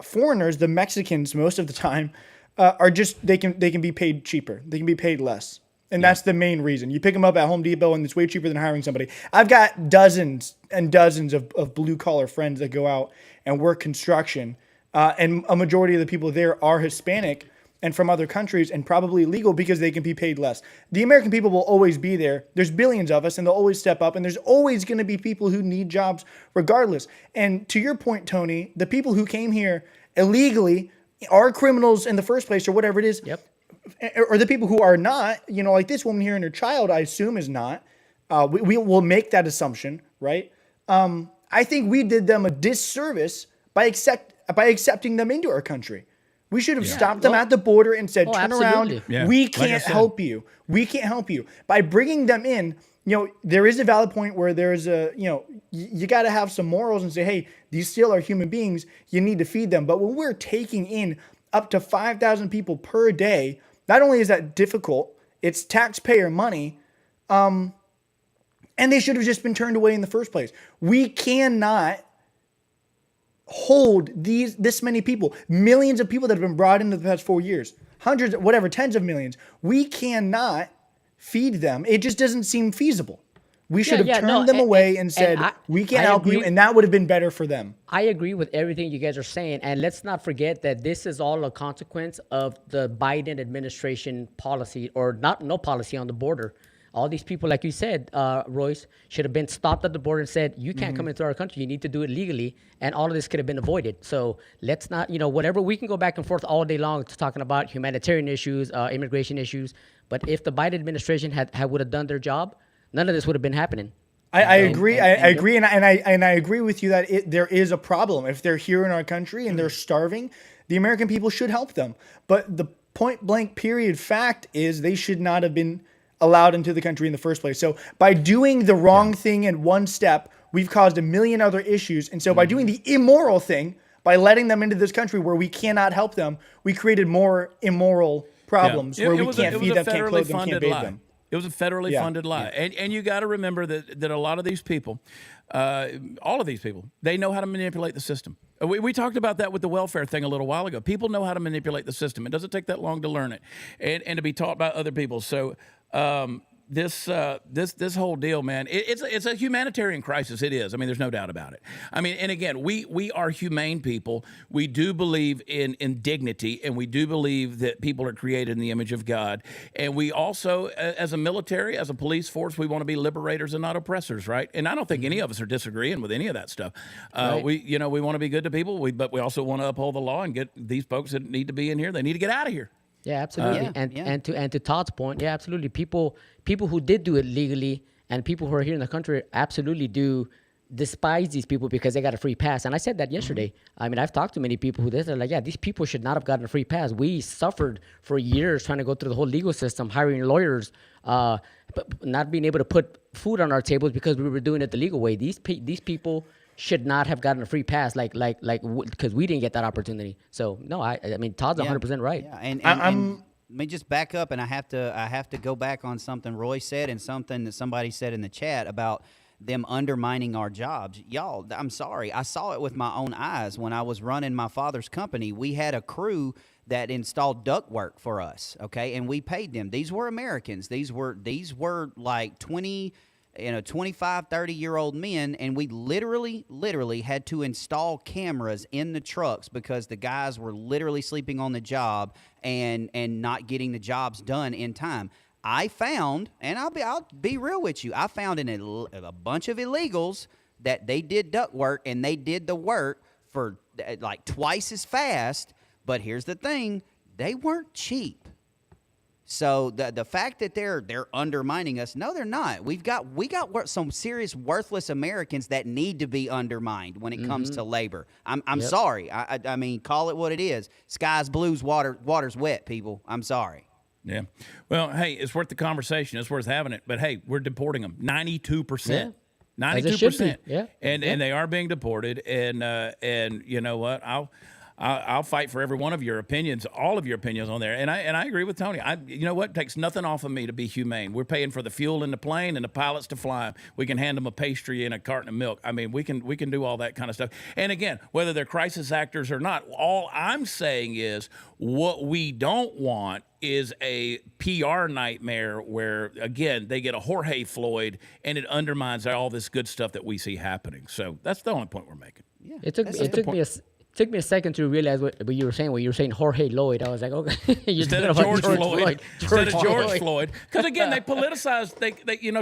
foreigners, the Mexicans, most of the time, are just they can be paid cheaper. They can be paid less. And that's the main reason. You pick them up at Home Depot, and it's way cheaper than hiring somebody. I've got dozens and dozens of blue-collar friends that go out and work construction, and a majority of the people there are Hispanic and from other countries and probably illegal because they can be paid less. The American people will always be there. There's billions of us, and they'll always step up, and there's always going to be people who need jobs regardless. And to your point, Tony, the people who came here illegally are criminals in the first place or whatever it is.
Yep.
Or the people who are not, like this woman here and her child, I assume is not. We will make that assumption, right? I think we did them a disservice by accepting them into our country. We should have stopped them at the border and said, turn around.
Yeah.
We can't help you. We can't help you. By bringing them in, there is a valid point where there's you got to have some morals and say, hey, these still are human beings. You need to feed them. But when we're taking in up to 5,000 people per day, not only is that difficult, it's taxpayer money, and they should have just been turned away in the first place. We cannot hold this many people, millions of people that have been brought into the past 4 years, hundreds, whatever, tens of millions. We cannot feed them. It just doesn't seem feasible. We should have turned them away and said, we can't help you, and that would have been better for them.
I agree with everything you guys are saying, and let's not forget that this is all a consequence of the Biden administration policy, or no policy on the border. All these people, like you said, Royce, should have been stopped at the border and said, you can't come into our country. You need to do it legally. And all of this could have been avoided. So let's not, whatever, we can go back and forth all day long to talking about humanitarian issues, immigration issues. But if the Biden administration would have done their job, none of this would have been happening.
I agree. I agree, and I agree with you that there is a problem. If they're here in our country and they're starving, the American people should help them. But the point blank period fact is they should not have been allowed into the country in the first place. So by doing the wrong thing in one step, we've caused a million other issues. And so by doing the immoral thing, by letting them into this country where we cannot help them, we created more immoral problems where we can't feed them, can't clothe them, can't bathe them.
It was a federally funded lie. And you got to remember that a lot of these people, all of these people, they know how to manipulate the system. We talked about that with the welfare thing a little while ago. People know how to manipulate the system. It doesn't take that long to learn it and to be taught by other people. So this whole deal, man, it's a humanitarian crisis. It is. I mean, there's no doubt about it. I mean, and again, we are humane people. We do believe in dignity, and we do believe that people are created in the image of God. And we also, as a military, as a police force, we want to be liberators and not oppressors, right? And I don't think any of us are disagreeing with any of that stuff. Right. We want to be good to people, but we also want to uphold the law and get these folks that need to be in here. They need to get out of here.
Yeah, absolutely. And to Todd's point, yeah, absolutely. People who did do it legally and people who are here in the country absolutely do despise these people because they got a free pass. And I said that yesterday. I mean, I've talked to many people who they're like, yeah, these people should not have gotten a free pass. We suffered for years trying to go through the whole legal system, hiring lawyers, but not being able to put food on our tables because we were doing it the legal way. These people should not have gotten a free pass, because we didn't get that opportunity. So no, I mean Todd's 100% right.
Yeah, and let me just back up, and I have to go back on something Roy said and something that somebody said in the chat about them undermining our jobs. Y'all, I'm sorry, I saw it with my own eyes when I was running my father's company. We had a crew that installed ductwork for us, okay, and we paid them. These were Americans. These were like 25, 30-year-old men, and we literally had to install cameras in the trucks because the guys were literally sleeping on the job and not getting the jobs done in time. I found, and I'll be real with you, I found a bunch of illegals that they did duct work, and they did the work for like twice as fast, but here's the thing, they weren't cheap. So the fact that they're undermining us, no, they're not. We got some serious worthless Americans that need to be undermined when it comes to labor. I'm sorry. I mean, call it what it is. Sky's blues, water's wet, people. I'm sorry.
Yeah. Well, hey, it's worth the conversation. It's worth having it. But hey, we're deporting them. 92%. 92%.
Yeah.
And they are being deported. And you know what? I'll fight for every one of your opinions, all of your opinions on there. And I agree with Tony. You know what? It takes nothing off of me to be humane. We're paying for the fuel in the plane and the pilots to fly them. We can hand them a pastry and a carton of milk. I mean, we can do all that kind of stuff. And again, whether they're crisis actors or not, all I'm saying is what we don't want is a PR nightmare where, again, they get a Jorge Floyd and it undermines all this good stuff that we see happening. So that's the only point we're making.
Yeah,
It took me a second to realize what you were saying. When you were saying Jorge Lloyd, I was like, okay.
Instead of George Floyd. Because again, they politicized. They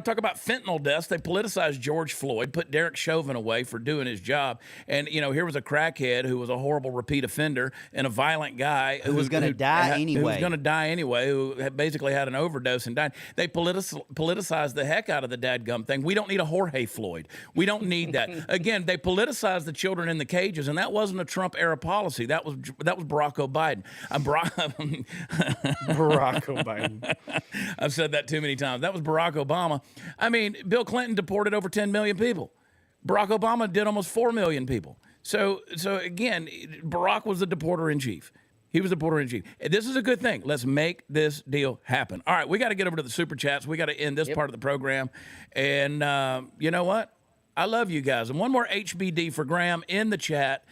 talk about fentanyl deaths. They politicized George Floyd, put Derek Chauvin away for doing his job, and here was a crackhead who was a horrible repeat offender and a violent guy
who was going to die anyway.
Who basically had an overdose and died. They politicized the heck out of the dadgum thing. We don't need a Jorge Floyd. We don't need that. Again, they politicized the children in the cages, and that wasn't a Trump era policy. That was Barack Obama.
Barack Obama.
I've said that too many times. That was Barack Obama. I mean, Bill Clinton deported over 10 million people. Barack Obama did almost 4 million people. So again, Barack was the deporter in chief. He was the deporter in chief. This is a good thing. Let's make this deal happen. All right, we got to get over to the super chats. We got to end this part of the program. And you know what? I love you guys. And one more HBD for Graham in the chat.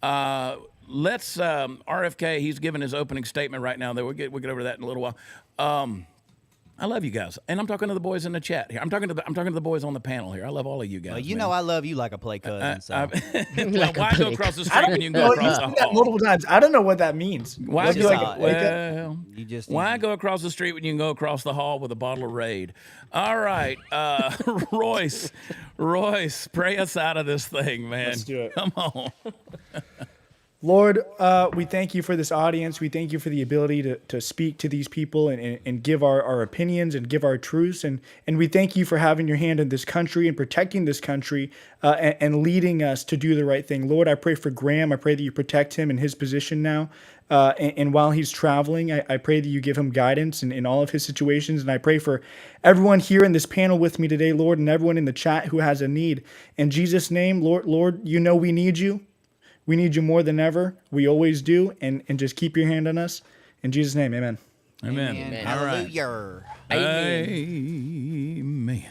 Let's RFK. He's giving his opening statement right now. We'll get over to that in a little while. I love you guys, and I'm talking to the boys in the chat here. I'm talking to the boys on the panel here. I love all of you guys.
Well, you know I love you like a play cousin. So.
Why go across the street when you can go across the hall?
Multiple times. I don't know what that means.
Why go across the street when you can go across the hall with a bottle of Raid? All right, Royce, pray us out of this thing, man.
Let's do it.
Come on.
Lord, we thank you for this audience. We thank you for the ability to speak to these people and give our opinions and give our truths. And we thank you for having your hand in this country and protecting this country and leading us to do the right thing. Lord, I pray for Graham. I pray that you protect him in his position now. And while he's traveling, I pray that you give him guidance in all of his situations. And I pray for everyone here in this panel with me today, Lord, and everyone in the chat who has a need. In Jesus' name, Lord, you know we need you. We need you more than ever. We always do. And just keep your hand on us. In Jesus' name, amen.
Amen.
Hallelujah.
Amen.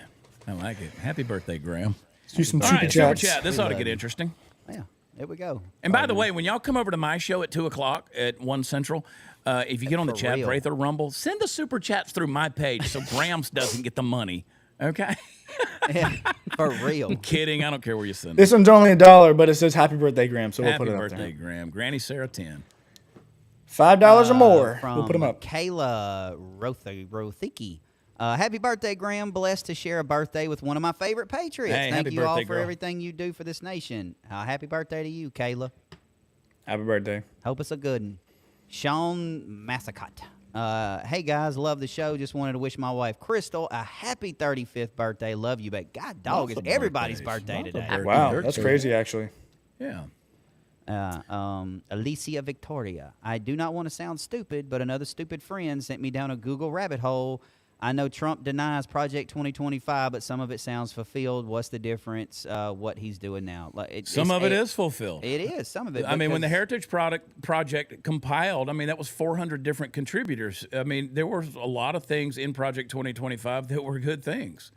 I like it. Happy birthday, Graham.
Let's do some
All
super
right, super
chats.
chat. This ought to get interesting.
Yeah, there we go.
And by the way, when y'all come over to my show at 2 o'clock at 1 Central, if you get on the
For
Chad
real.
Prather Rumble, send the super chats through my page so Grams doesn't get the money. Okay?
Yeah, for real.
Kidding. I don't care where you send it.
This one's only $1, but it says happy birthday, Graham. So we'll
Happy
put it up
birthday,
there.
Graham. Granny Sarah 10.
$5 or more.
From
We'll put them up.
Kayla Rothicki. Happy birthday, Graham. Blessed to share a birthday with one of my favorite Patriots.
Hey,
Thank
happy
you all
birthday,
for
girl.
everything you do for this nation. Happy birthday to you, Kayla.
Happy birthday.
Hope it's a good one. Sean Massacott. Hey, guys. Love the show. Just wanted to wish my wife, Crystal, a happy 35th birthday. Love you, but God, dog, it's everybody's birthday today.
Wow, that's crazy, actually.
Yeah.
Alicia Victoria. I do not want to sound stupid, but another stupid friend sent me down a Google rabbit hole. I know Trump denies Project 2025, but some of it sounds fulfilled. What's the difference? What he's doing now?
Some of it is fulfilled.
It is. Some of it.
I mean, when the
because-
Heritage Project compiled, I mean, that was 400 different contributors. I mean, there were a lot of things in Project 2025 that were good things.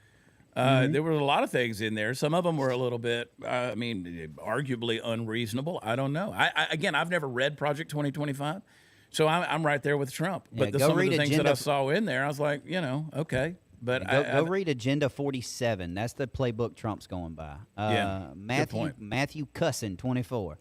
There were a lot of things in there. Some of them were a little bit, I mean, arguably unreasonable. I don't know. Again, I've never read Project 2025, so I'm right there with Trump.
Yeah,
But
go
some of
read
the things that
Agenda
I saw in there, I was like, okay. But
Go read Agenda 47. That's the playbook Trump's going by.
Yeah, good point.
Matthew Cussin, 24.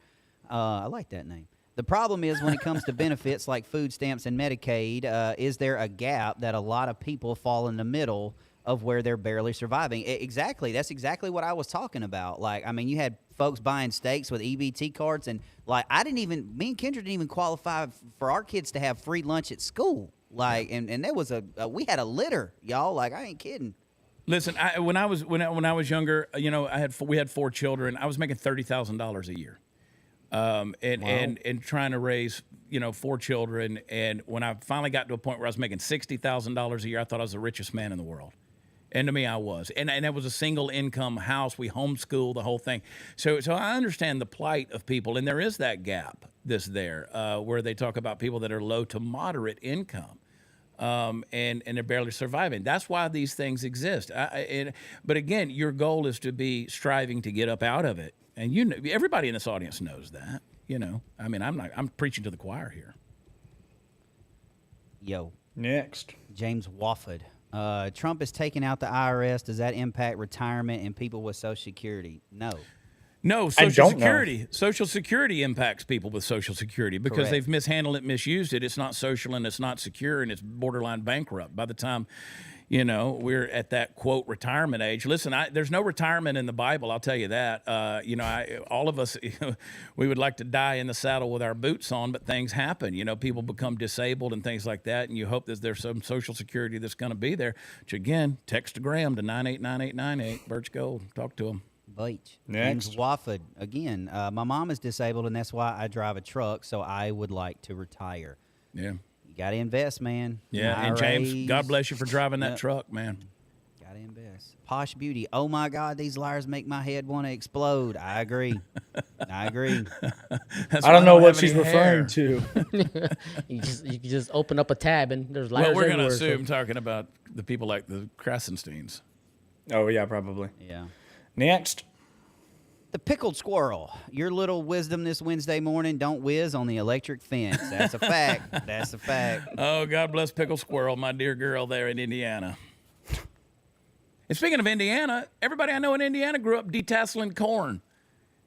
I like that name. The problem is when it comes to benefits like food stamps and Medicaid, is there a gap that a lot of people fall in the middle of where they're barely surviving? Exactly. That's exactly what I was talking about. Like, I mean, you had folks buying steaks with EBT cards, and like, me and Kendra didn't even qualify for our kids to have free lunch at school. Like, and there was we had a litter, y'all. Like, I ain't kidding.
listen, when I was younger, we had 4 children. I was making $30,000 a year, and trying to raise 4 children. And when I finally got to a point where I was making $60,000 a year, I thought I was the richest man in the world. And to me, I was. And it was a single income house. We homeschooled the whole thing. So I understand the plight of people. And there is that gap where they talk about people that are low to moderate income. And they're barely surviving. That's why these things exist. But again, your goal is to be striving to get up out of it. And everybody in this audience knows that. I mean, I'm preaching to the choir here.
Yo.
Next.
James Wofford. Trump is taking out the IRS. Does that impact retirement and people with Social Security? No.
No, Social Security impacts people with Social Security because
Correct.
they've mishandled it, misused it. It's not social and it's not secure and it's borderline bankrupt. By the time, we're at that, quote, retirement age. Listen, there's no retirement in the Bible, I'll tell you that. All of us, we would like to die in the saddle with our boots on, but things happen. People become disabled and things like that, and you hope that there's some Social Security that's going to be there. Which, again, text to Graham to 989898. Birch Gold. Talk to him.
Beach.
Next.
James Wofford. Again, my mom is disabled, and that's why I drive a truck, so I would like to retire.
Yeah.
You got to invest, man.
Yeah, and James, God bless you for driving that truck, man.
Got to invest. Posh Beauty. Oh, my God, these liars make my head want to explode. I agree. I
don't know what she's referring to.
You can just open up a tab and there's liars
Well, we're going to
everywhere,
assume talking about the people like the Krasensteins.
Oh, yeah, probably.
Yeah.
Next.
The Pickled Squirrel. Your little wisdom this Wednesday morning, don't whiz on the electric fence. That's a fact. That's a fact.
Oh, God bless Pickle Squirrel, my dear girl there in Indiana. And speaking of Indiana, everybody I know in Indiana grew up detasseling corn.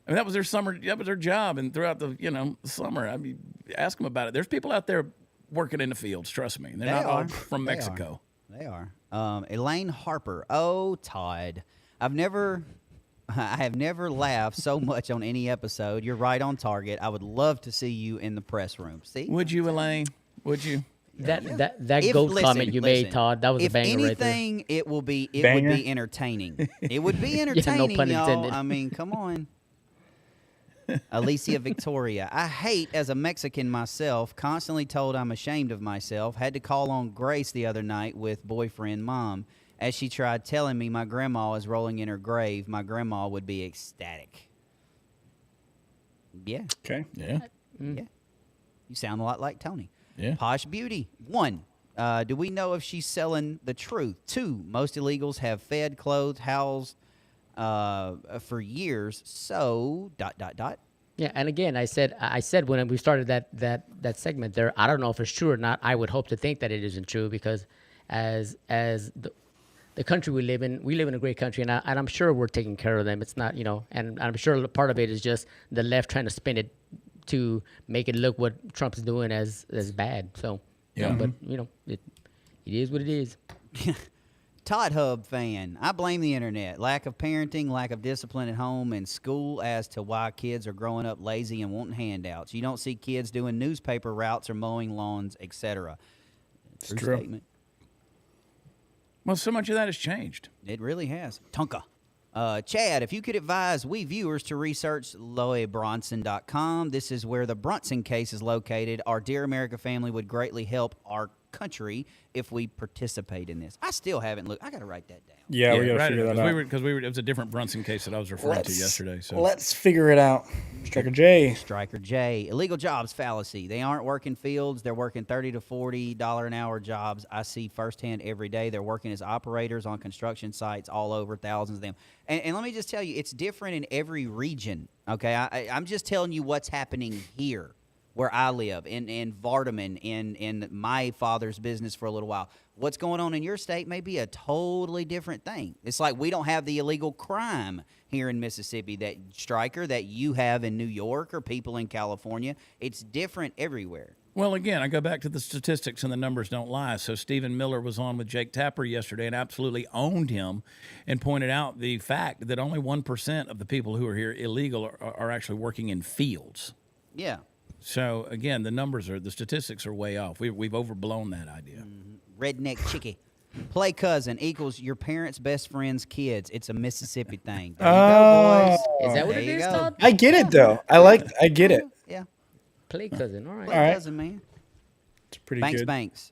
I mean, that was their summer. That was their job. And throughout the summer, I mean, ask them about it. There's people out there working in the fields. Trust me, they're not all from Mexico.
They are. Elaine Harper. Oh, Todd. I've never I have never laughed so much on any episode. You're right on target. I would love to see you in the press room. See?
Would you, Elaine? Would you?
That goat comment you made, Todd, that was a banger right there.
If anything, it would be entertaining. It would be entertaining,
pun
y'all.
intended.
I mean, come on. Alicia Victoria. I hate, as a Mexican myself, constantly told I'm ashamed of myself. Had to call on Grace the other night with boyfriend mom. As she tried telling me my grandma is rolling in her grave, my grandma would be ecstatic. Yeah.
Okay.
Yeah.
Yeah. You sound a lot like Tony.
Yeah.
Posh Beauty. 1. Do we know if she's selling the truth? 2. Most illegals have fed, clothed, housed for years. So ...
Yeah, and again, I said when we started that segment there, I don't know if it's true or not. I would hope to think that it isn't true because as the country we live in a great country, and I'm sure we're taking care of them. It's not, and I'm sure part of it is just the left trying to spin it to make it look what Trump's doing as bad. So,
yeah,
but it is what it is.
Todd Hub fan. I blame the internet. Lack of parenting, lack of discipline at home and school as to why kids are growing up lazy and wanting handouts. You don't see kids doing newspaper routes or mowing lawns, etc.
It's true.
Statement.
Well, so much of that has changed.
It really has. Tonka. Chad, if you could advise we viewers to research LoeBronson.com, this is where the Brunson case is located. Our Dear America family would greatly help our country if we participate in this. I still haven't looked. I got to write that down.
Yeah, we got to figure that out.
It was a different Brunson case that I was referring to yesterday. So
let's figure it out. Striker J.
Striker J. Illegal jobs fallacy. They aren't working fields. They're working $30 to $40 an hour jobs. I see firsthand every day. They're working as operators on construction sites all over, thousands of them. And let me just tell you, it's different in every region. Okay, I'm just telling you what's happening here, where I live, in Vardaman, in my father's business for a little while. What's going on in your state may be a totally different thing. It's like we don't have the illegal crime here in Mississippi that you have in New York or people in California. It's different everywhere.
Well, again, I go back to the statistics and the numbers don't lie. So Stephen Miller was on with Jake Tapper yesterday and absolutely owned him and pointed out the fact that only 1% of the people who are here illegal are actually working in fields.
Yeah.
So, again, the statistics are way off. We've overblown that idea.
Redneck chickie. Play cousin equals your parents' best friend's kids. It's a Mississippi thing. There you go, boys.
Is that what
There
it
you
is,
go.
Todd?
I get it though. I get it.
Yeah.
Play cousin, all right.
Play cousin, man.
It's pretty
Banks
good.
Banks.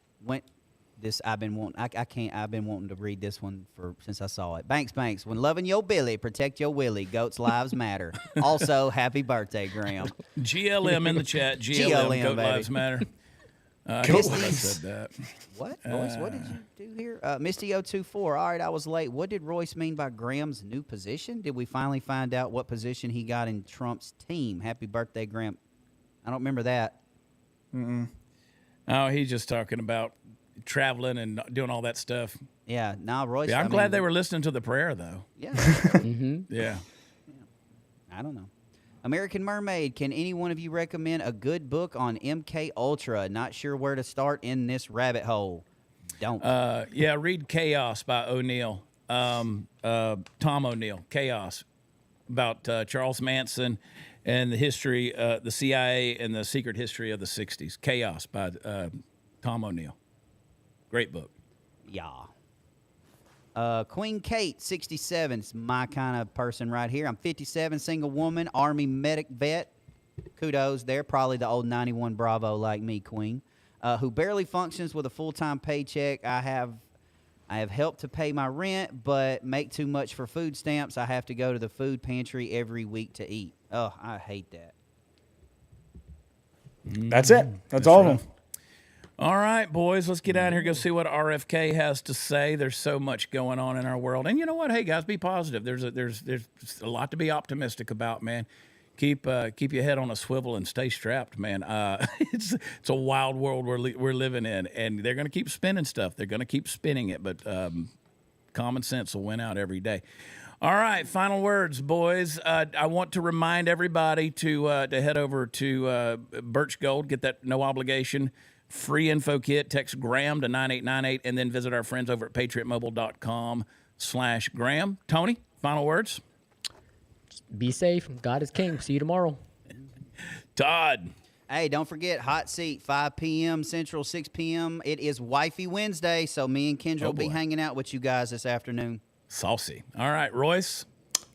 I've been wanting to read this one since I saw it. Banks Banks. When loving your Billy, protect your Willie. Goats' lives matter. Also, happy birthday, Graham.
GLM in the chat. GLM, Goat
baby.
Lives Matter. I said that.
What? Royce, what did you do here? Misty 024. All right, I was late. What did Royce mean by Graham's new position? Did we finally find out what position he got in Trump's team? Happy birthday, Graham. I don't remember that.
Oh, he's just talking about traveling and doing all that stuff.
Yeah, Royce.
Yeah, I'm glad they were listening to the prayer, though.
Yeah.
Yeah.
I don't know. American Mermaid. Can any one of you recommend a good book on MK Ultra? Not sure where to start in this rabbit hole. Don't.
Yeah, read Chaos by O'Neill. Tom O'Neill. Chaos. About Charles Manson and the history, the CIA and the secret history of the 60s. Chaos by Tom O'Neill. Great book.
Yeah. Queen Kate, 67. It's my kind of person right here. I'm 57, single woman, Army medic vet. Kudos there. Probably the old 91 Bravo like me, Queen. Who barely functions with a full-time paycheck. I have helped to pay my rent, but make too much for food stamps. I have to go to the food pantry every week to eat. Oh, I hate that.
That's it. That's all of them.
All right, boys, let's get out of here. Go see what RFK has to say. There's so much going on in our world, and you know what? Hey, guys, be positive. There's a lot to be optimistic about, man. Keep your head on a swivel and stay strapped, man. It's a wild world we're living in, and they're going to keep spinning stuff. They're going to keep spinning it, but common sense will win out every day. All right, final words, boys. I want to remind everybody to head over to Birch Gold, get that no obligation free info kit. Text Graham to 9898, and then visit our friends over at patriotmobile.com/Graham. Tony, final words.
Be safe. God is king. See you tomorrow.
Todd.
Hey, don't forget, hot seat, 5 p.m. Central, 6 p.m. It is Wifey Wednesday, so me and Kendra will be hanging out with you guys this afternoon.
Saucy. All right, Royce.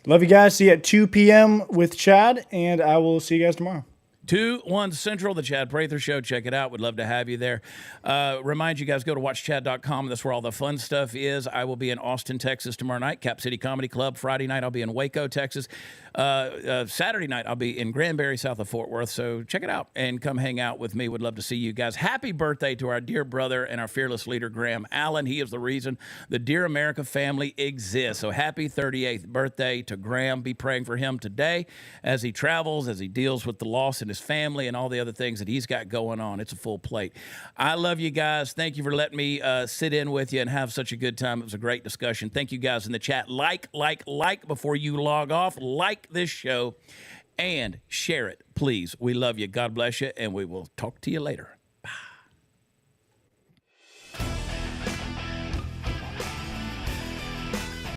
Love you guys. See you at 2 p.m. with Chad, and I will see you guys tomorrow.
2-1 Central, the Chad Prather Show. Check it out. Would love to have you there. Remind you guys, go to watchchad.com. That's where all the fun stuff is. I will be in Austin, Texas tomorrow night, Cap City Comedy Club. Friday night, I'll be in Waco, Texas. Saturday night, I'll be in Granbury, south of Fort Worth. So check it out and come hang out with me. Would love to see you guys. Happy birthday to our dear brother and our fearless leader, Graham Allen. He is the reason the Dear America family exists. So happy 38th birthday to Graham. Be praying for him today as he travels, as he deals with the loss in his family and all the other things that he's got going on. It's a full plate. I love you guys. Thank you for letting me sit in with you and have such a good time. It was a great discussion. Thank you guys in the chat. Like before you log off. Like this show and share it, please. We love you. God bless you, and we will talk to you later. Bye.